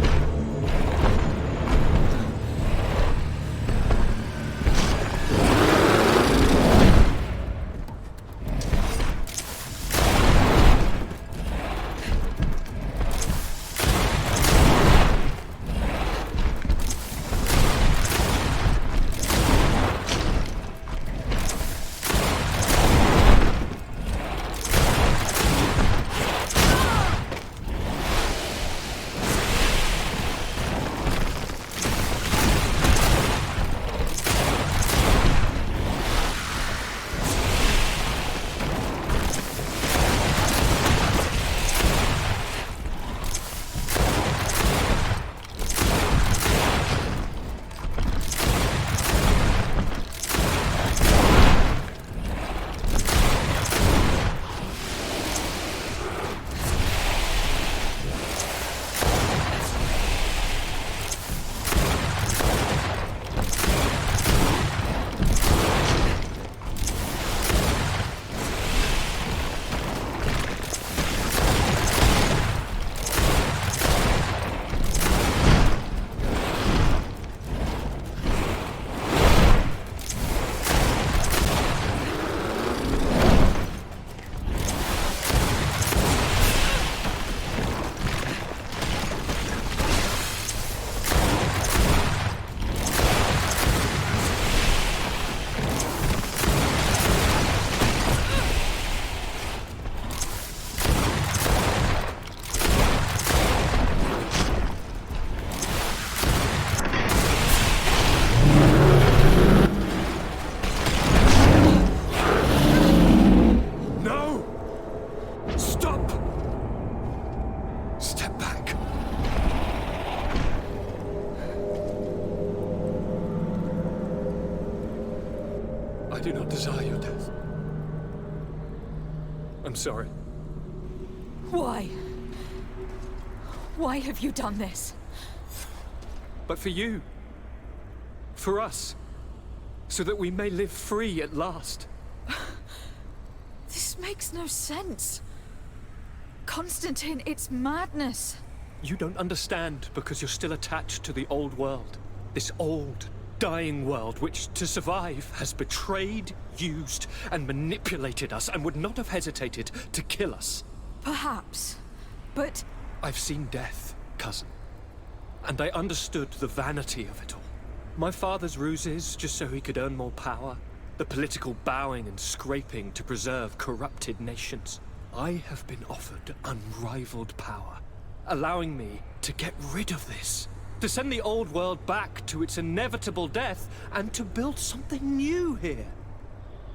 I do not desire your death. I'm sorry. Why? Why have you done this? But for you. For us. So that we may live free at last. This makes no sense. Constantine, it's madness. You don't understand because you're still attached to the old world. This old, dying world which, to survive, has betrayed, used, and manipulated us and would not have hesitated to kill us. Perhaps, but... I've seen death, cousin. And I understood the vanity of it all. My father's ruses just so he could earn more power. The political bowing and scraping to preserve corrupted nations. I have been offered unrivaled power, allowing me to get rid of this. To send the old world back to its inevitable death and to build something new here.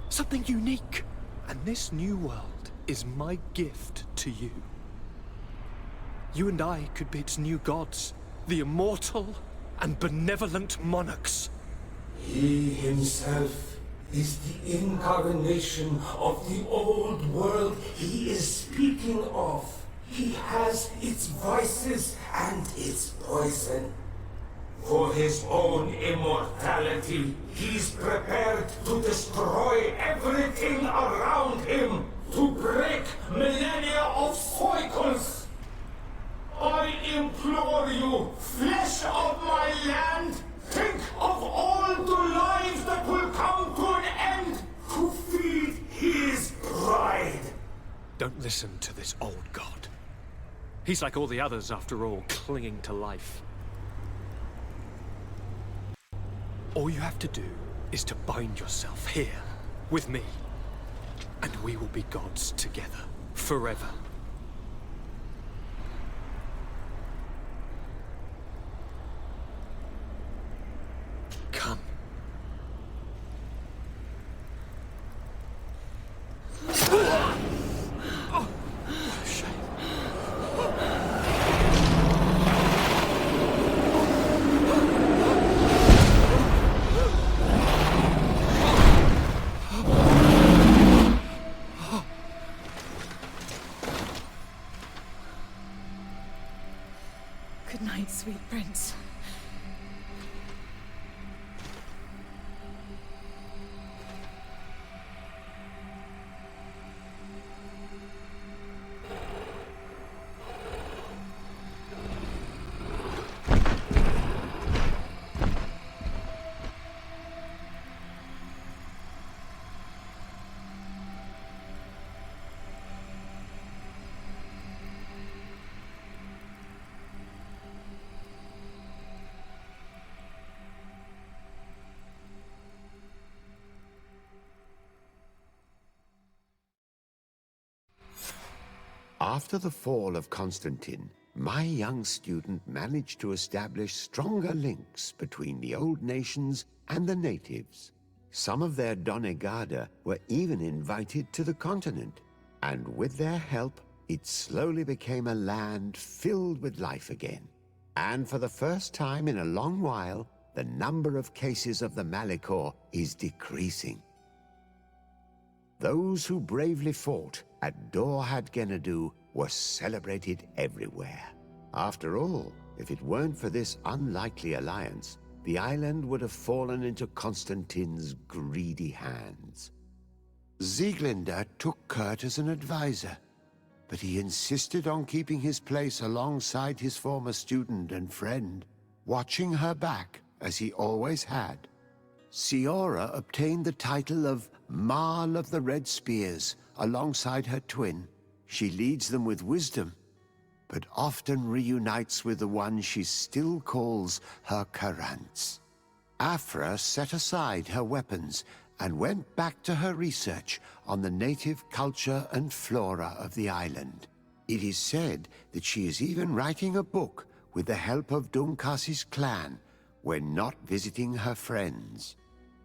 Something unique. And this new world is my gift to you. You and I could be its new gods, the immortal and benevolent monarchs. He himself is the incarnation of the old world he is speaking of. He has its vices and its poison. For his own immortality, he's prepared to destroy everything around him, to break millennia of cycles. I implore you, flesh of my land, think of all the lives that will come to an end to feed his pride. Don't listen to this old god. He's like all the others, after all, clinging to life. All you have to do is to bind yourself here, with me, and we will be gods together, forever. Come. Good night, sweet prince. After the fall of Constantine, my young student managed to establish stronger links between the old nations and the natives. Some of their donegada were even invited to the continent, and with their help, it slowly became a land filled with life again. And for the first time in a long while, the number of cases of the Malichor is decreasing. Those who bravely fought at Dorhad Genadu were celebrated everywhere. After all, if it weren't for this unlikely alliance, the island would have fallen into Constantine's greedy hands. Sieglinde took Kurt as an advisor, but he insisted on keeping his place alongside his former student and friend, watching her back as he always had. Siora obtained the title of Marl of the Red Spears alongside her twin. She leads them with wisdom, but often reunites with the one she still calls her Karants. Afra set aside her weapons and went back to her research on the native culture and flora of the island. It is said that she is even writing a book with the help of Dunkasi's clan when not visiting her friends.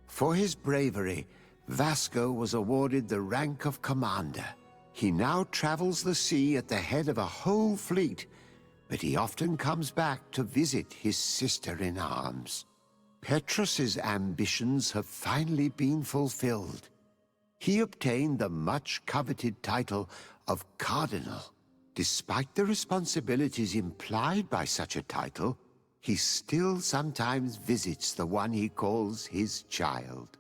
For his bravery, Vasco was awarded the rank of commander. He now travels the sea at the head of a whole fleet, but he often comes back to visit his sister-in-arms. Petrus's ambitions have finally been fulfilled. He obtained the much-coveted title of Cardinal. Despite the responsibilities implied by such a title, he still sometimes visits the one he calls his child.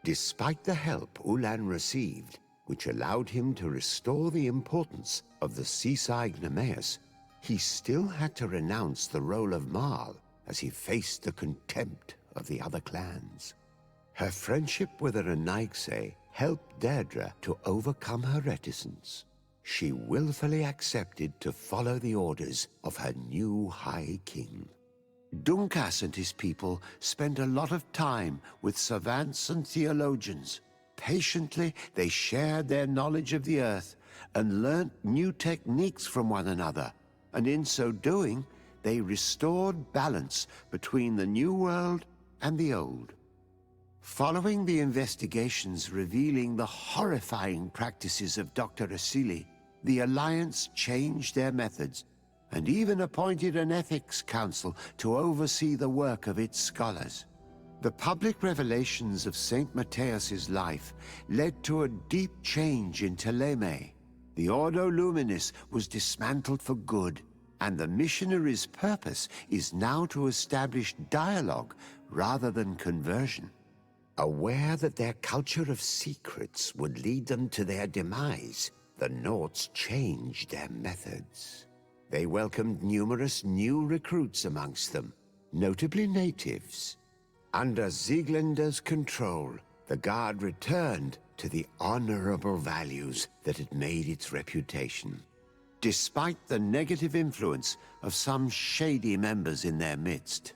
Despite the help Ulan received, which allowed him to restore the importance of the seaside Nemeus, he still had to renounce the role of Marl as he faced the contempt of the other clans. Her friendship with the Renaigse helped Deirdre to overcome her reticence. She willfully accepted to follow the orders of her new High King. Dunkas and his people spent a lot of time with savants and theologians. Patiently, they shared their knowledge of the earth and learnt new techniques from one another, and in so doing, they restored balance between the new world and the old. Following the investigations revealing the horrifying practices of Dr. Asili, the Alliance changed their methods and even appointed an ethics council to oversee the work of its scholars. The public revelations of Saint Matthias's life led to a deep change in Teleme. The Ordo Luminis was dismantled for good, and the missionaries' purpose is now to establish dialogue rather than conversion. Aware that their culture of secrets would lead them to their demise, the Nords changed their methods. They welcomed numerous new recruits amongst them, notably natives. Under Sieglinder's control, the Guard returned to the honorable values that had made its reputation. Despite the negative influence of some shady members in their midst,